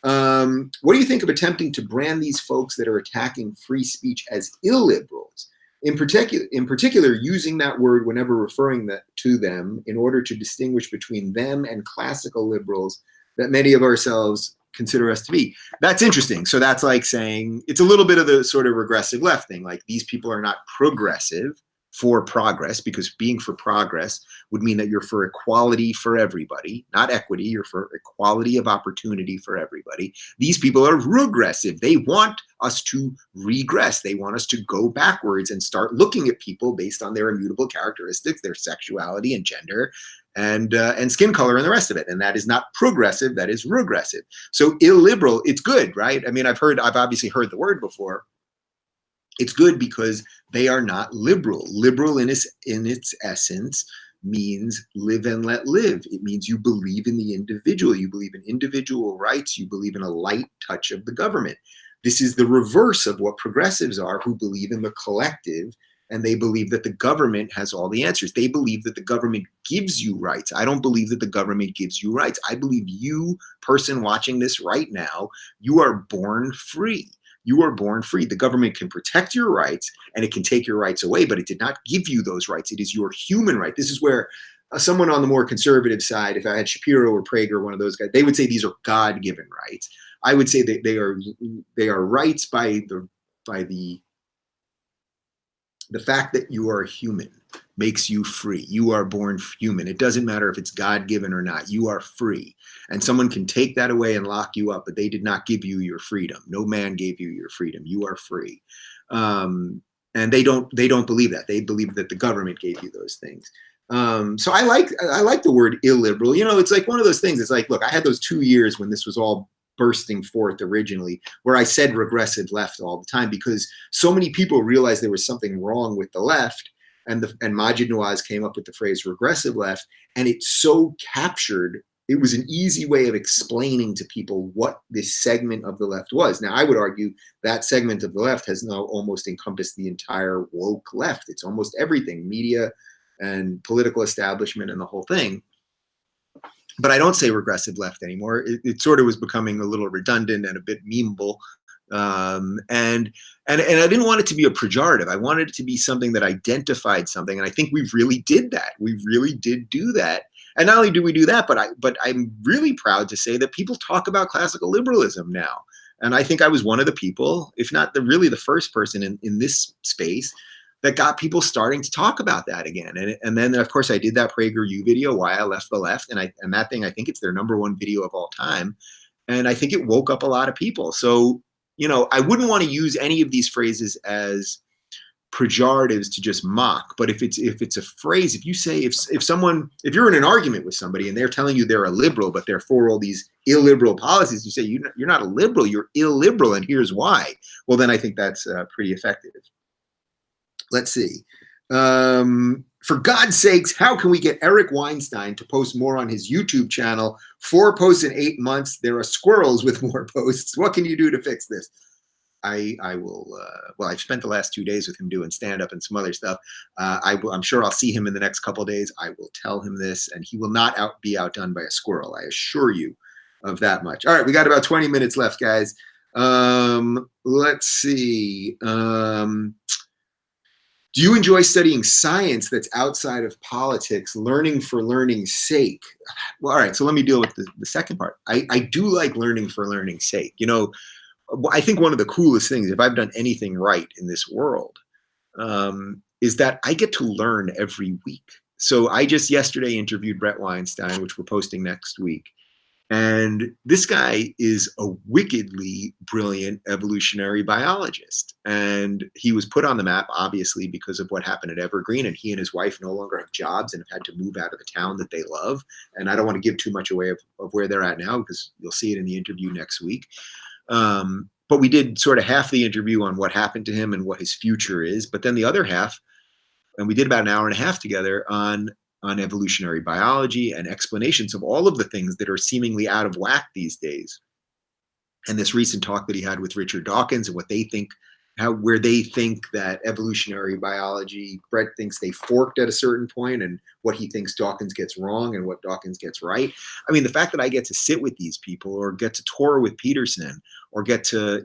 What do you think of attempting to brand these folks that are attacking free speech as illiberals? In particular, using that word whenever referring to them in order to distinguish between them and classical liberals that many of ourselves consider us to be. That's interesting. So that's like saying, it's a little bit of the sort of regressive left thing. Like, these people are not progressive for progress, because being for progress would mean that you're for equality for everybody, not equity. You're for equality of opportunity for everybody. These people are regressive. They want us to regress. They want us to go backwards and start looking at people based on their immutable characteristics, their sexuality and gender and skin color and the rest of it. And that is not progressive. That is regressive. So illiberal, it's good, right? I mean, I've obviously heard the word before. It's good because they are not liberal. Liberal in its essence means live and let live. It means you believe in the individual. You believe in individual rights. You believe in a light touch of the government. This is the reverse of what progressives are, who believe in the collective, and they believe that the government has all the answers. They believe that the government gives you rights. I don't believe that the government gives you rights. I believe you, person watching this right now, you are born free. You are born free. The government can protect your rights and it can take your rights away, but it did not give you those rights. It is your human right. This is where someone on the more conservative side, if I had Shapiro or Prager, one of those guys, they would say these are God-given rights. I would say that they are rights by the fact that you are human makes you free. You are born human. It doesn't matter if it's God-given or not. You are free. And someone can take that away and lock you up, but they did not give you your freedom. No man gave you your freedom. You are free. And they don't believe that. They believe that the government gave you those things. So I like the word illiberal. You know, it's like one of those things. It's like, look, I had those 2 years when this was all bursting forth originally, where I said regressive left all the time, because so many people realized there was something wrong with the left, and Maajid Nawaz came up with the phrase regressive left, and it so captured, it was an easy way of explaining to people what this segment of the left was. Now, I would argue that segment of the left has now almost encompassed the entire woke left. It's almost everything, media and political establishment and the whole thing. But I don't say regressive left anymore. It sort of was becoming a little redundant and a bit memeable. And I didn't want it to be a pejorative. I wanted it to be something that identified something. And I think we really did that. We really did do that. And not only do we do that, but I'm really proud to say that people talk about classical liberalism now. And I think I was one of the people, if not really the first person in this space, that got people starting to talk about that again. And then, of course, I did that PragerU video, Why I Left the Left. And that thing, I think it's their #1 video of all time. And I think it woke up a lot of people. So, you know, I wouldn't want to use any of these phrases as pejoratives to just mock. But if it's a phrase, if you say, if you're in an argument with somebody and they're telling you they're a liberal, but they're for all these illiberal policies, you say, you're not a liberal, you're illiberal, and here's why. Well, then I think that's pretty effective. Let's see. For God's sakes, how can we get Eric Weinstein to post more on his YouTube channel? 4 posts in 8 months. There are squirrels with more posts. What can you do to fix this? I will, well, I've spent the last 2 days with him doing stand-up and some other stuff. I'm sure I'll see him in the next couple of days. I will tell him this, and he will not be outdone by a squirrel. I assure you of that much. All right, we got about 20 minutes left, guys. Let's see. Do you enjoy studying science that's outside of politics, learning for learning's sake? Well, all right, so let me deal with the second part. I do like learning for learning's sake. You know, I think one of the coolest things, if I've done anything right in this world, is that I get to learn every week. So I just yesterday interviewed Brett Weinstein, which we're posting next week. And this guy is a wickedly brilliant evolutionary biologist. And he was put on the map, obviously, because of what happened at Evergreen. And he and his wife no longer have jobs and have had to move out of the town that they love. And I don't want to give too much away of where they're at now, because you'll see it in the interview next week. But we did sort of half the interview on what happened to him and what his future is. But then the other half, and we did about an hour and a half together on evolutionary biology and explanations of all of the things that are seemingly out of whack these days. And this recent talk that he had with Richard Dawkins and what they think, where they think that evolutionary biology, Brett thinks they forked at a certain point, and what he thinks Dawkins gets wrong and what Dawkins gets right. I mean, the fact that I get to sit with these people, or get to tour with Peterson, or get to,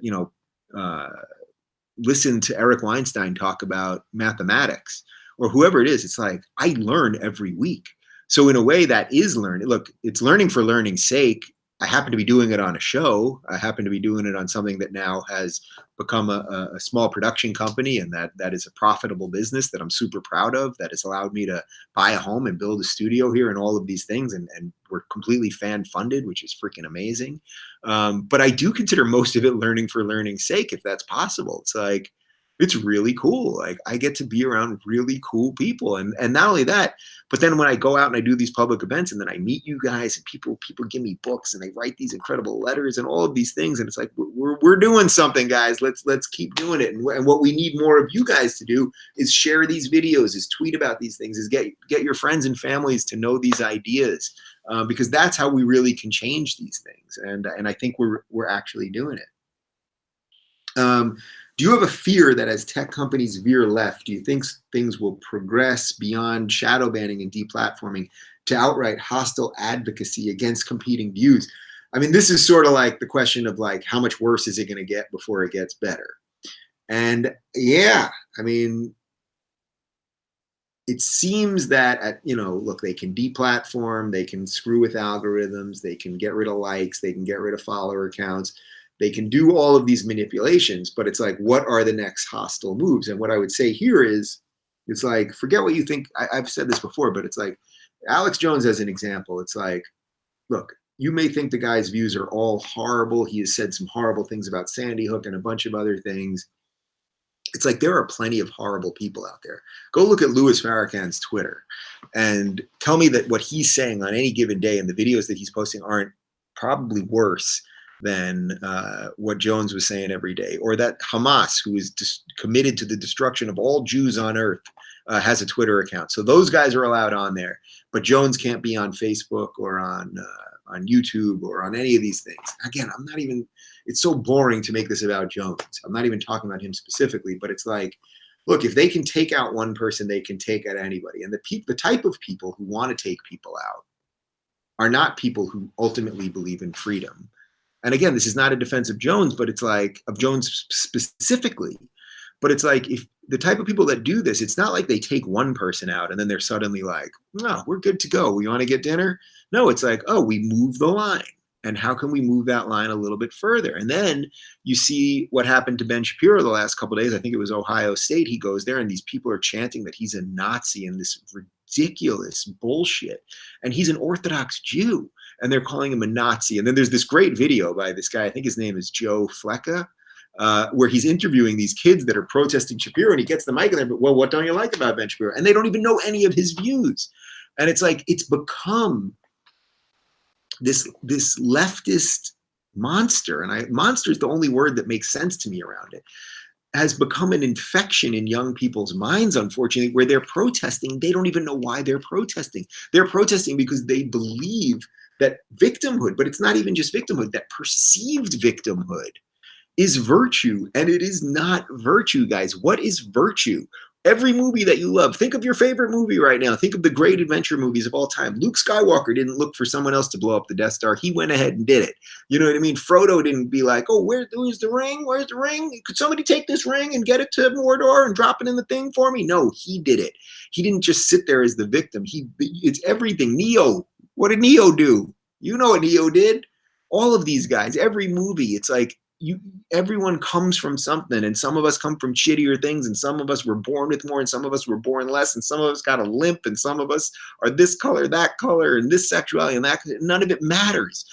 listen to Eric Weinstein talk about mathematics, or whoever it is, it's like I learn every week. So in a way, that is learning. Look, it's learning for learning's sake. I happen to be doing it on a show. I happen to be doing it on something that now has become a small production company, and that is a profitable business that I'm super proud of, that has allowed me to buy a home and build a studio here and all of these things. And we're completely fan funded, which is freaking amazing. But I do consider most of it learning for learning's sake, if that's possible. It's like, it's really cool. Like, I get to be around really cool people. And not only that, but then when I go out and I do these public events, and then I meet you guys, and people give me books, and they write these incredible letters and all of these things. And it's like, we're doing something, guys. Let's keep doing it. And what we need more of you guys to do is share these videos, is tweet about these things, is get your friends and families to know these ideas, because that's how we really can change these things. And I think we're actually doing it. Do you have a fear that as tech companies veer left, do you think things will progress beyond shadow banning and deplatforming to outright hostile advocacy against competing views? I mean, this is sort of like the question of like, how much worse is it going to get before it gets better? And yeah, I mean, it seems that, look, they can deplatform, they can screw with algorithms, they can get rid of likes, they can get rid of follower accounts. They can do all of these manipulations, but it's like, what are the next hostile moves? And what I would say here is, it's like, forget what you think. I've said this before, but it's like, Alex Jones as an example. It's like, look, you may think the guy's views are all horrible. He has said some horrible things about Sandy Hook and a bunch of other things. It's like, there are plenty of horrible people out there. Go look at Louis Farrakhan's Twitter and tell me that what he's saying on any given day and the videos that he's posting aren't probably worse than what Jones was saying every day, or that Hamas, who is committed to the destruction of all Jews on earth, has a Twitter account. So those guys are allowed on there, but Jones can't be on Facebook or on YouTube or on any of these things. Again, it's so boring to make this about Jones. I'm not even talking about him specifically, but it's like, look, if they can take out one person, they can take out anybody. And the type of people who want to take people out are not people who ultimately believe in freedom. And again, this is not a defense of Jones, but it's like, of Jones specifically. But it's like, if the type of people that do this, it's not like they take one person out and then they're suddenly like, no, we're good to go. We want to get dinner? No, it's like, oh, we move the line. And how can we move that line a little bit further? And then you see what happened to Ben Shapiro the last couple of days. I think it was Ohio State. He goes there and these people are chanting that he's a Nazi and this ridiculous bullshit. And he's an Orthodox Jew. And they're calling him a Nazi. And then there's this great video by this guy, I think his name is Joe Flecka, where he's interviewing these kids that are protesting Shapiro, and he gets the mic and they're, well, what don't you like about Ben Shapiro? And they don't even know any of his views. And it's like, it's become this leftist monster, and monster is the only word that makes sense to me around it, has become an infection in young people's minds, unfortunately, where they're protesting. They don't even know why they're protesting. They're protesting because they believe that victimhood, but it's not even just victimhood, that perceived victimhood is virtue, and it is not virtue, guys. What is virtue? Every movie that you love, think of your favorite movie right now. Think of the great adventure movies of all time. Luke Skywalker didn't look for someone else to blow up the Death Star. He went ahead and did it. You know what I mean? Frodo didn't be like, oh, where's the ring? Where's the ring? Could somebody take this ring and get it to Mordor and drop it in the thing for me? No, he did it. He didn't just sit there as the victim. It's everything. Neo. What did Neo do? You know what Neo did. All of these guys, every movie, it's like, everyone comes from something, and some of us come from shittier things, and some of us were born with more, and some of us were born less, and some of us got a limp, and some of us are this color, that color, and this sexuality, and that. None of it matters.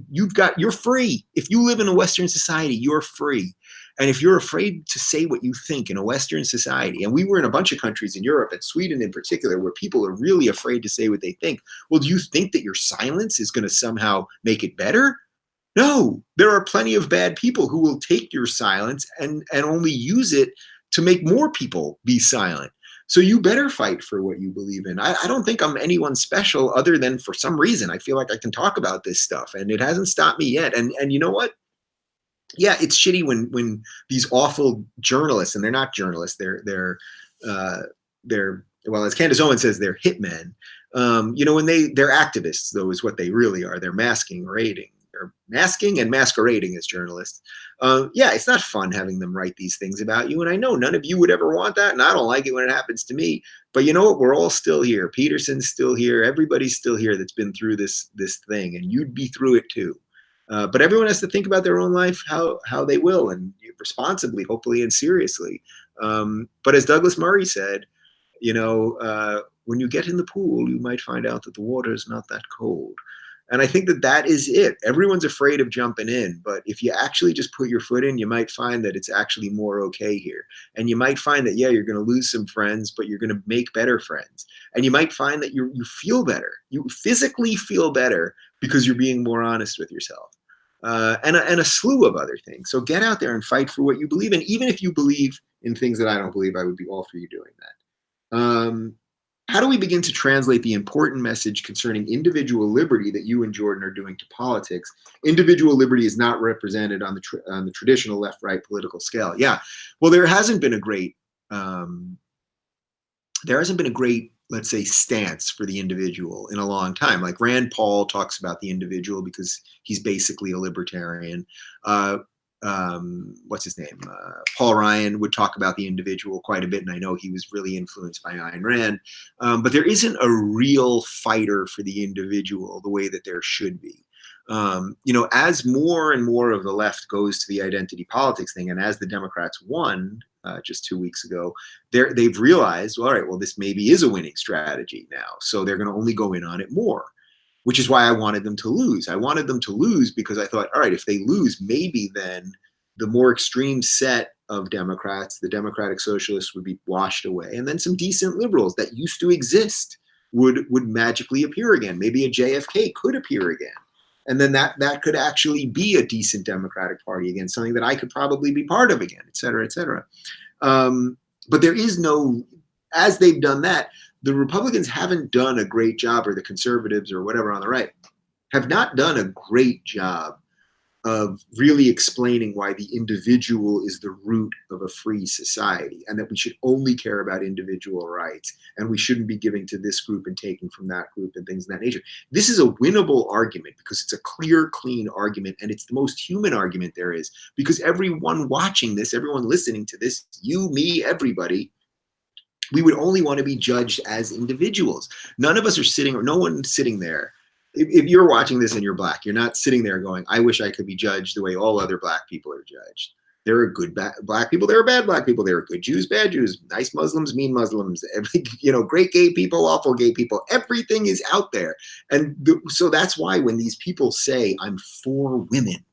You're free. If you live in a Western society, you're free. And if you're afraid to say what you think in a Western society, and we were in a bunch of countries in Europe, and Sweden in particular, where people are really afraid to say what they think. Well, do you think that your silence is going to somehow make it better? No, there are plenty of bad people who will take your silence and only use it to make more people be silent. So you better fight for what you believe in. I don't think I'm anyone special other than for some reason I feel like I can talk about this stuff, and it hasn't stopped me yet. And you know what? Yeah, it's shitty when these awful journalists, and they're not journalists, uh, they're well, as Candace Owens says, they're hitmen. You know, when they're activists, though, is what they really are. They're masking and masquerading as journalists. Yeah, it's not fun having them write these things about you, and I know none of you would ever want that, and I don't like it when it happens to me. But you know what? We're all still here. Peterson's still here. Everybody's still here that's been through this thing, and you'd be through it too. But everyone has to think about their own life, how they will, and responsibly, hopefully, and seriously. But as Douglas Murray said, you know, when you get in the pool, you might find out that the water is not that cold. And I think that is it. Everyone's afraid of jumping in, but if you actually just put your foot in, you might find that it's actually more okay here. And you might find that, yeah, you're going to lose some friends, but you're going to make better friends. And you might find that you feel better. You physically feel better because you're being more honest with yourself. And a slew of other things. So get out there and fight for what you believe in. Even if you believe in things that I don't believe, I would be all for you doing that. How do we begin to translate the important message concerning individual liberty that you and Jordan are doing to politics? Individual liberty is not represented on the traditional left-right political scale. Yeah, well, there hasn't been a great, let's say, stance for the individual in a long time. Like Rand Paul talks about the individual because he's basically a libertarian. What's his name? Paul Ryan would talk about the individual quite a bit, and I know he was really influenced by Ayn Rand. But there isn't a real fighter for the individual the way that there should be. You know, as more and more of the left goes to the identity politics thing, and as the Democrats won just 2 weeks ago, they've realized, well, all right, well, this maybe is a winning strategy now, so they're going to only go in on it more. Which is why I wanted them to lose. I wanted them to lose because I thought, all right, if they lose, maybe then the more extreme set of Democrats, the Democratic Socialists, would be washed away. And then some decent liberals that used to exist would magically appear again. Maybe a JFK could appear again. And then that could actually be a decent Democratic Party again, something that I could probably be part of again, et cetera, et cetera. But there is no, as they've done that, the Republicans haven't done a great job, or the conservatives or whatever on the right have not done a great job of really explaining why the individual is the root of a free society, and that we should only care about individual rights, and we shouldn't be giving to this group and taking from that group and things of that nature. This is a winnable argument because it's a clear, clean argument, and it's the most human argument there is, because everyone watching this, everyone listening to this, you, me, everybody, we would only want to be judged as individuals. None of us are sitting, or no one sitting there. If you're watching this and you're black, you're not sitting there going, I wish I could be judged the way all other black people are judged. There are good black people, there are bad black people, there are good Jews, bad Jews, nice Muslims, mean Muslims, great gay people, awful gay people. Everything is out there. And so that's why when these people say, I'm for women.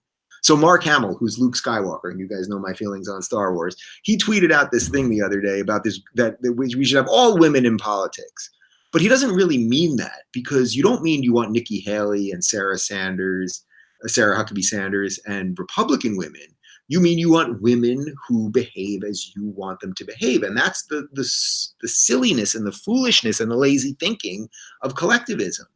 So Mark Hamill, who's Luke Skywalker, and you guys know my feelings on Star Wars, he tweeted out this thing the other day about this, that we should have all women in politics. But he doesn't really mean that, because you don't mean you want Nikki Haley and Sarah Huckabee Sanders and Republican women. You mean you want women who behave as you want them to behave. And that's the silliness and the foolishness and the lazy thinking of collectivism,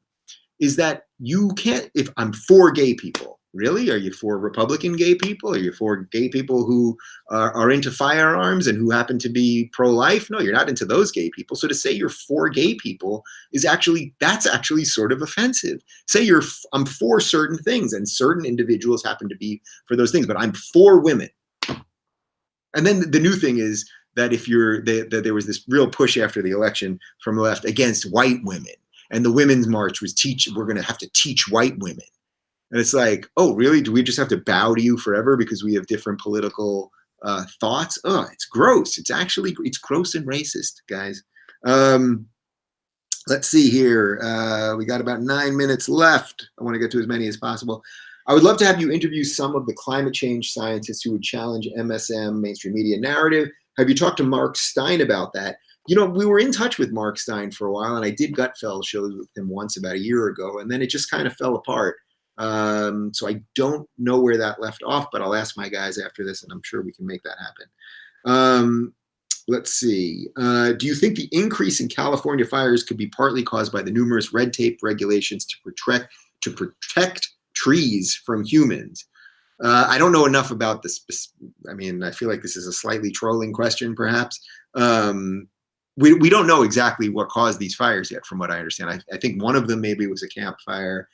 is that you can't, if I'm for gay people, really? Are you for Republican gay people? Are you for gay people who are into firearms and who happen to be pro-life? No, you're not into those gay people. So to say you're for gay people that's actually sort of offensive. Say I'm for certain things, and certain individuals happen to be for those things, but I'm for women. And then the new thing is that there was this real push after the election from the left against white women. And the Women's March was we're going to have to teach white women. And it's like, oh, really? Do we just have to bow to you forever because we have different political thoughts? Oh, it's gross. It's gross and racist, guys. Let's see here. We got about 9 minutes left. I want to get to as many as possible. I would love to have you interview some of the climate change scientists who would challenge MSM, mainstream media narrative. Have you talked to Mark Stein about that? You know, we were in touch with Mark Stein for a while, and I did Gutfeld shows with him once about a year ago, and then it just kind of fell apart. So I don't know where that left off, but I'll ask my guys after this, and I'm sure we can make that happen. Let's see. Do you think the increase in California fires could be partly caused by the numerous red tape regulations to protect trees from humans? I don't know enough about this. I mean, I feel like this is a slightly trolling question, perhaps. We don't know exactly what caused these fires yet, from what I understand. I think one of them maybe was a campfire.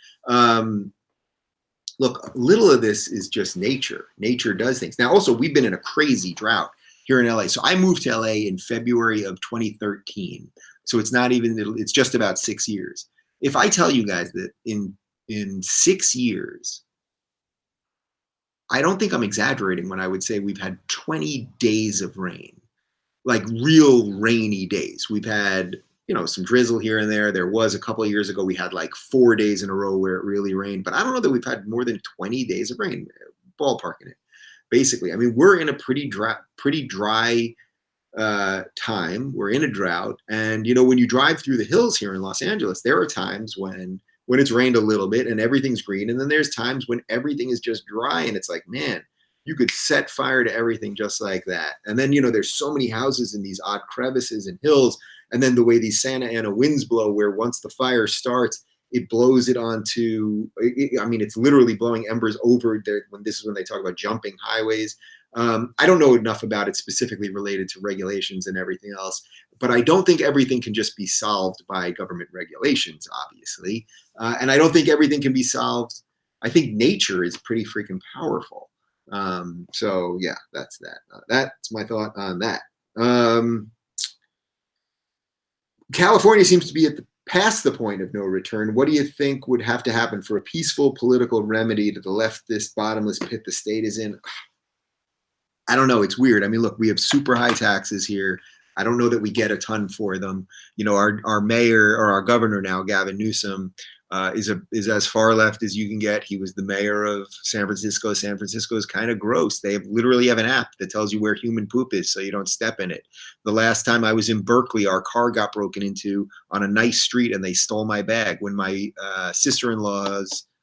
Look, little of this is just nature. Nature does things. Now, also, we've been in a crazy drought here in LA. So I moved to LA in February of 2013. So it's not even, it's just about 6 years. If I tell you guys that in 6 years, I don't think I'm exaggerating when I would say we've had 20 days of rain, like real rainy days. We've had, some drizzle here and there. There was a couple of years ago, we had like 4 days in a row where it really rained, but I don't know that we've had more than 20 days of rain, ballparking it. Basically, I mean, we're in a pretty dry time. We're in a drought, and when you drive through the hills here in Los Angeles, there are times when it's rained a little bit and everything's green, and then there's times when everything is just dry, and it's like, man, you could set fire to everything just like that. And then there's so many houses in these odd crevices and hills, and then the way these Santa Ana winds blow, where once the fire starts, it blows it onto, I mean, it's literally blowing embers over there. This is when they talk about jumping highways. I don't know enough about it specifically related to regulations and everything else, but I don't think everything can just be solved by government regulations, obviously. And I don't think everything can be solved. I think nature is pretty freaking powerful. So yeah, that's that. That's my thought on that. California seems to be past the point of no return. What do you think would have to happen for a peaceful political remedy to the leftist bottomless pit the state is in? I don't know. It's weird. I mean, look, we have super high taxes here. I don't know that we get a ton for them. Our mayor, or our governor now, Gavin Newsom, is as far left as you can get. He was the mayor of San Francisco. San Francisco is kind of gross. They literally have an app that tells you where human poop is so you don't step in it. The last time I was in Berkeley, our car got broken into on a nice street and they stole my bag. When my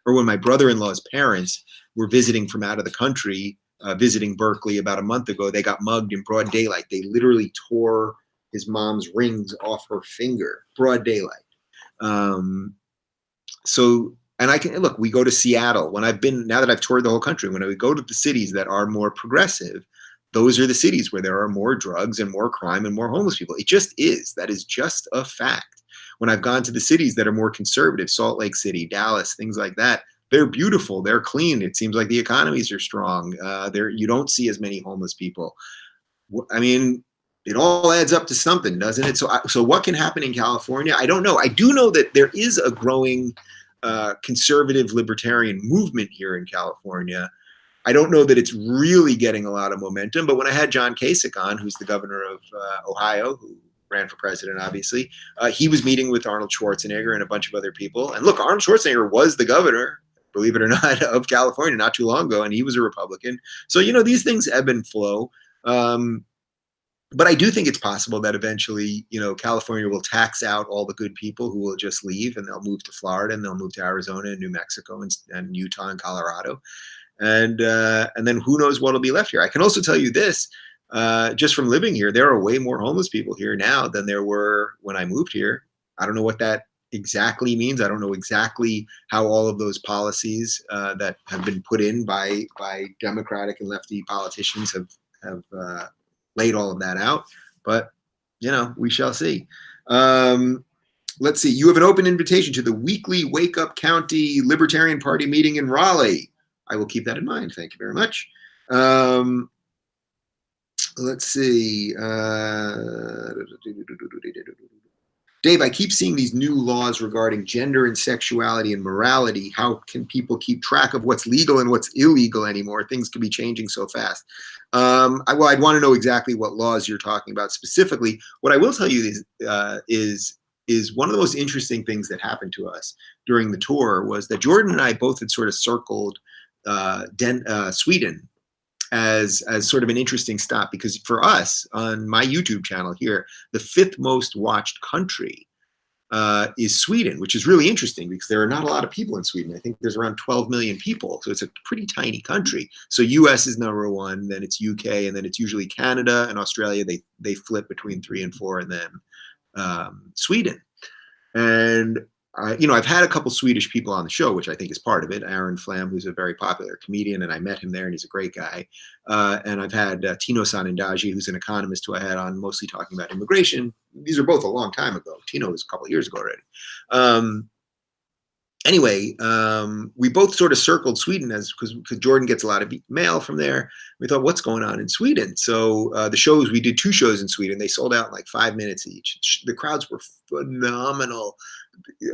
when my brother-in-law's parents were visiting from out of the country, visiting Berkeley about a month ago, they got mugged in broad daylight. They literally tore his mom's rings off her finger, broad daylight. And I can look, we go to Seattle. Now that I've toured the whole country, when I go to the cities that are more progressive, those are the cities where there are more drugs and more crime and more homeless people. It just is. That is just a fact. When I've gone to the cities that are more conservative, Salt Lake City, Dallas, things like that, they're beautiful. They're clean. It seems like the economies are strong. You don't see as many homeless people. I mean, it all adds up to something, doesn't it? So what can happen in California? I don't know. I do know that there is a growing conservative libertarian movement here in California. I don't know that it's really getting a lot of momentum, but when I had John Kasich on, who's the governor of Ohio, who ran for president, obviously, he was meeting with Arnold Schwarzenegger and a bunch of other people. And look, Arnold Schwarzenegger was the governor, believe it or not, of California not too long ago, and he was a Republican. So, these things ebb and flow. But I do think it's possible that eventually, California will tax out all the good people who will just leave, and they'll move to Florida, and they'll move to Arizona and New Mexico and Utah and Colorado. And then who knows what'll be left here. I can also tell you this, just from living here, there are way more homeless people here now than there were when I moved here. I don't know what that exactly means. I don't know exactly how all of those policies that have been put in by Democratic and lefty politicians have laid all of that out, but we shall see. Let's see. You have an open invitation to the weekly Wake Up County Libertarian Party meeting in Raleigh. I will keep that in mind. Thank you very much. Let's see. Dave, I keep seeing these new laws regarding gender and sexuality and morality. How can people keep track of what's legal and what's illegal anymore? Things can be changing so fast. I'd want to know exactly what laws you're talking about specifically. What I will tell you is one of the most interesting things that happened to us during the tour was that Jordan and I both had sort of circled Sweden as sort of an interesting stop, because for us on my YouTube channel here, the 5th most watched country is Sweden, which is really interesting because there are not a lot of people in Sweden. I think there's around 12 million people, so it's a pretty tiny country. So US is number one, then it's UK, and then it's usually Canada and Australia. They flip between 3 and 4, and then Sweden. And I've had a couple Swedish people on the show, which I think is part of it. Aaron Flam, who's a very popular comedian, and I met him there, and he's a great guy. And I've had Tino Sanandaji, who's an economist who I had on, mostly talking about immigration. These are both a long time ago. Tino was a couple of years ago already. Anyway, we both sort of circled Sweden because Jordan gets a lot of mail from there. We thought, what's going on in Sweden? So we did 2 shows in Sweden. They sold out in like 5 minutes each. The crowds were phenomenal,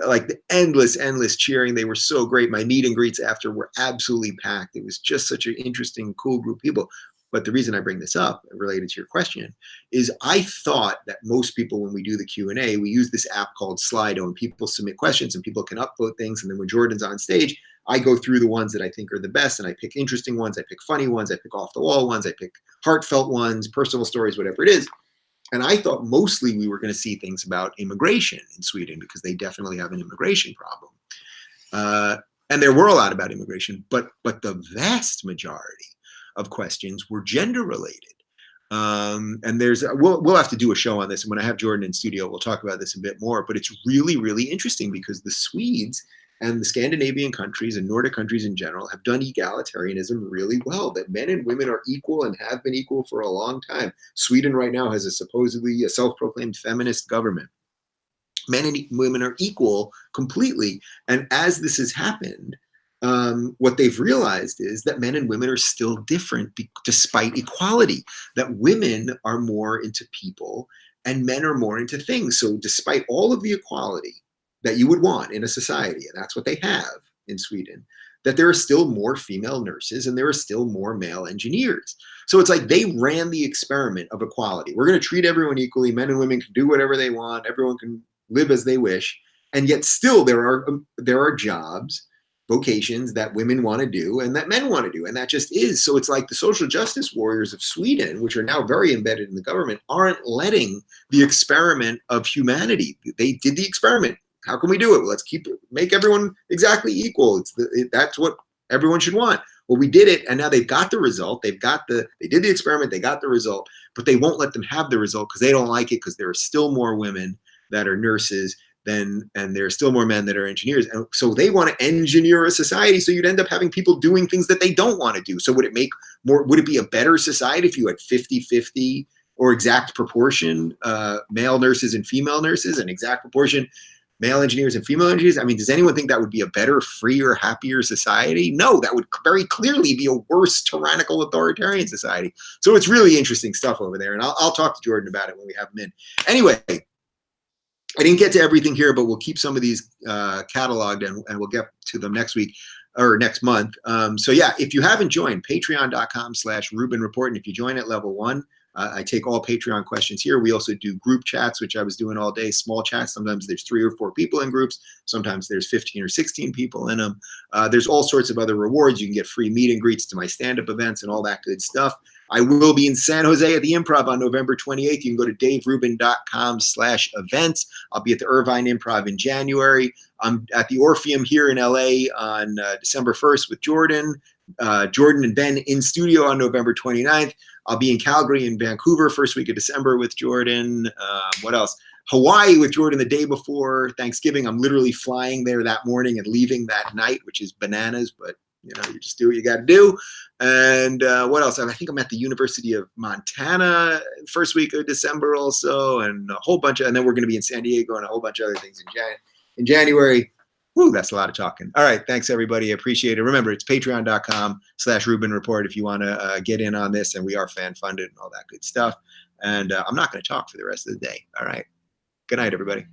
like the endless cheering. They were so great. My meet and greets after were absolutely packed. It was just such an interesting, cool group of people. But the reason I bring this up, related to your question, is I thought that most people, when we do the Q&A, we use this app called Slido, and people submit questions and people can upvote things. And then when Jordan's on stage, I go through the ones that I think are the best, and I pick interesting ones, I pick funny ones, I pick off the wall ones, I pick heartfelt ones, personal stories, whatever it is. And I thought mostly we were going to see things about immigration in Sweden, because they definitely have an immigration problem. And there were a lot about immigration, but the vast majority of questions were gender related. And we'll have to do a show on this. And when I have Jordan in studio, we'll talk about this a bit more, but it's really, really interesting because the Swedes and the Scandinavian countries and Nordic countries in general have done egalitarianism really well, that men and women are equal and have been equal for a long time. Sweden right now has supposedly a self-proclaimed feminist government. Men and women are equal completely. And as this has happened, what they've realized is that men and women are still different despite equality, that women are more into people and men are more into things. So despite all of the equality that you would want in a society, and that's what they have in Sweden, that there are still more female nurses and there are still more male engineers. So it's like they ran the experiment of equality. We're going to treat everyone equally. Men and women can do whatever they want. Everyone can live as they wish. And yet still there are jobs, vocations that women want to do and that men want to do. And that just is. So it's like the social justice warriors of Sweden, which are now very embedded in the government, aren't letting the experiment of humanity. They did the experiment. How can we do it? Let's make everyone exactly equal. That's what everyone should want. Well, we did it, and now they've got the result. They did the experiment, they got the result, but they won't let them have the result because they don't like it, because there are still more women that are nurses and there are still more men that are engineers. And so they want to engineer a society so you'd end up having people doing things that they don't want to do. So would it be a better society if you had 50-50 or exact proportion male nurses and female nurses, and exact proportion male engineers and female engineers? I mean, does anyone think that would be a better, freer, happier society? No, that would very clearly be a worse, tyrannical, authoritarian society. So it's really interesting stuff over there. And I'll talk to Jordan about it when we have him in. Anyway, I didn't get to everything here, but we'll keep some of these cataloged and we'll get to them next week or next month. So yeah, if you haven't joined, patreon.com/Rubin Report. And if you join at level 1, I take all Patreon questions here. We also do group chats, which I was doing all day, small chats. Sometimes there's 3 or 4 people in groups. Sometimes there's 15 or 16 people in them. There's all sorts of other rewards. You can get free meet and greets to my stand-up events and all that good stuff. I will be in San Jose at the Improv on November 28th. You can go to daverubin.com/events. I'll be at the Irvine Improv in January. I'm at the Orpheum here in LA on December 1st with Jordan. Jordan and Ben in studio on November 29th. I'll be in Calgary and Vancouver first week of December with Jordan. What else? Hawaii with Jordan the day before Thanksgiving. I'm literally flying there that morning and leaving that night, which is bananas, but you just do what you got to do. And what else? I think I'm at the University of Montana first week of December also, and a whole bunch of, and then we're going to be in San Diego and a whole bunch of other things in January. Whew, that's a lot of talking. All right. Thanks, everybody. I appreciate it. Remember, it's patreon.com/Rubin Report if you want to get in on this. And we are fan funded and all that good stuff. And I'm not going to talk for the rest of the day. All right. Good night, everybody.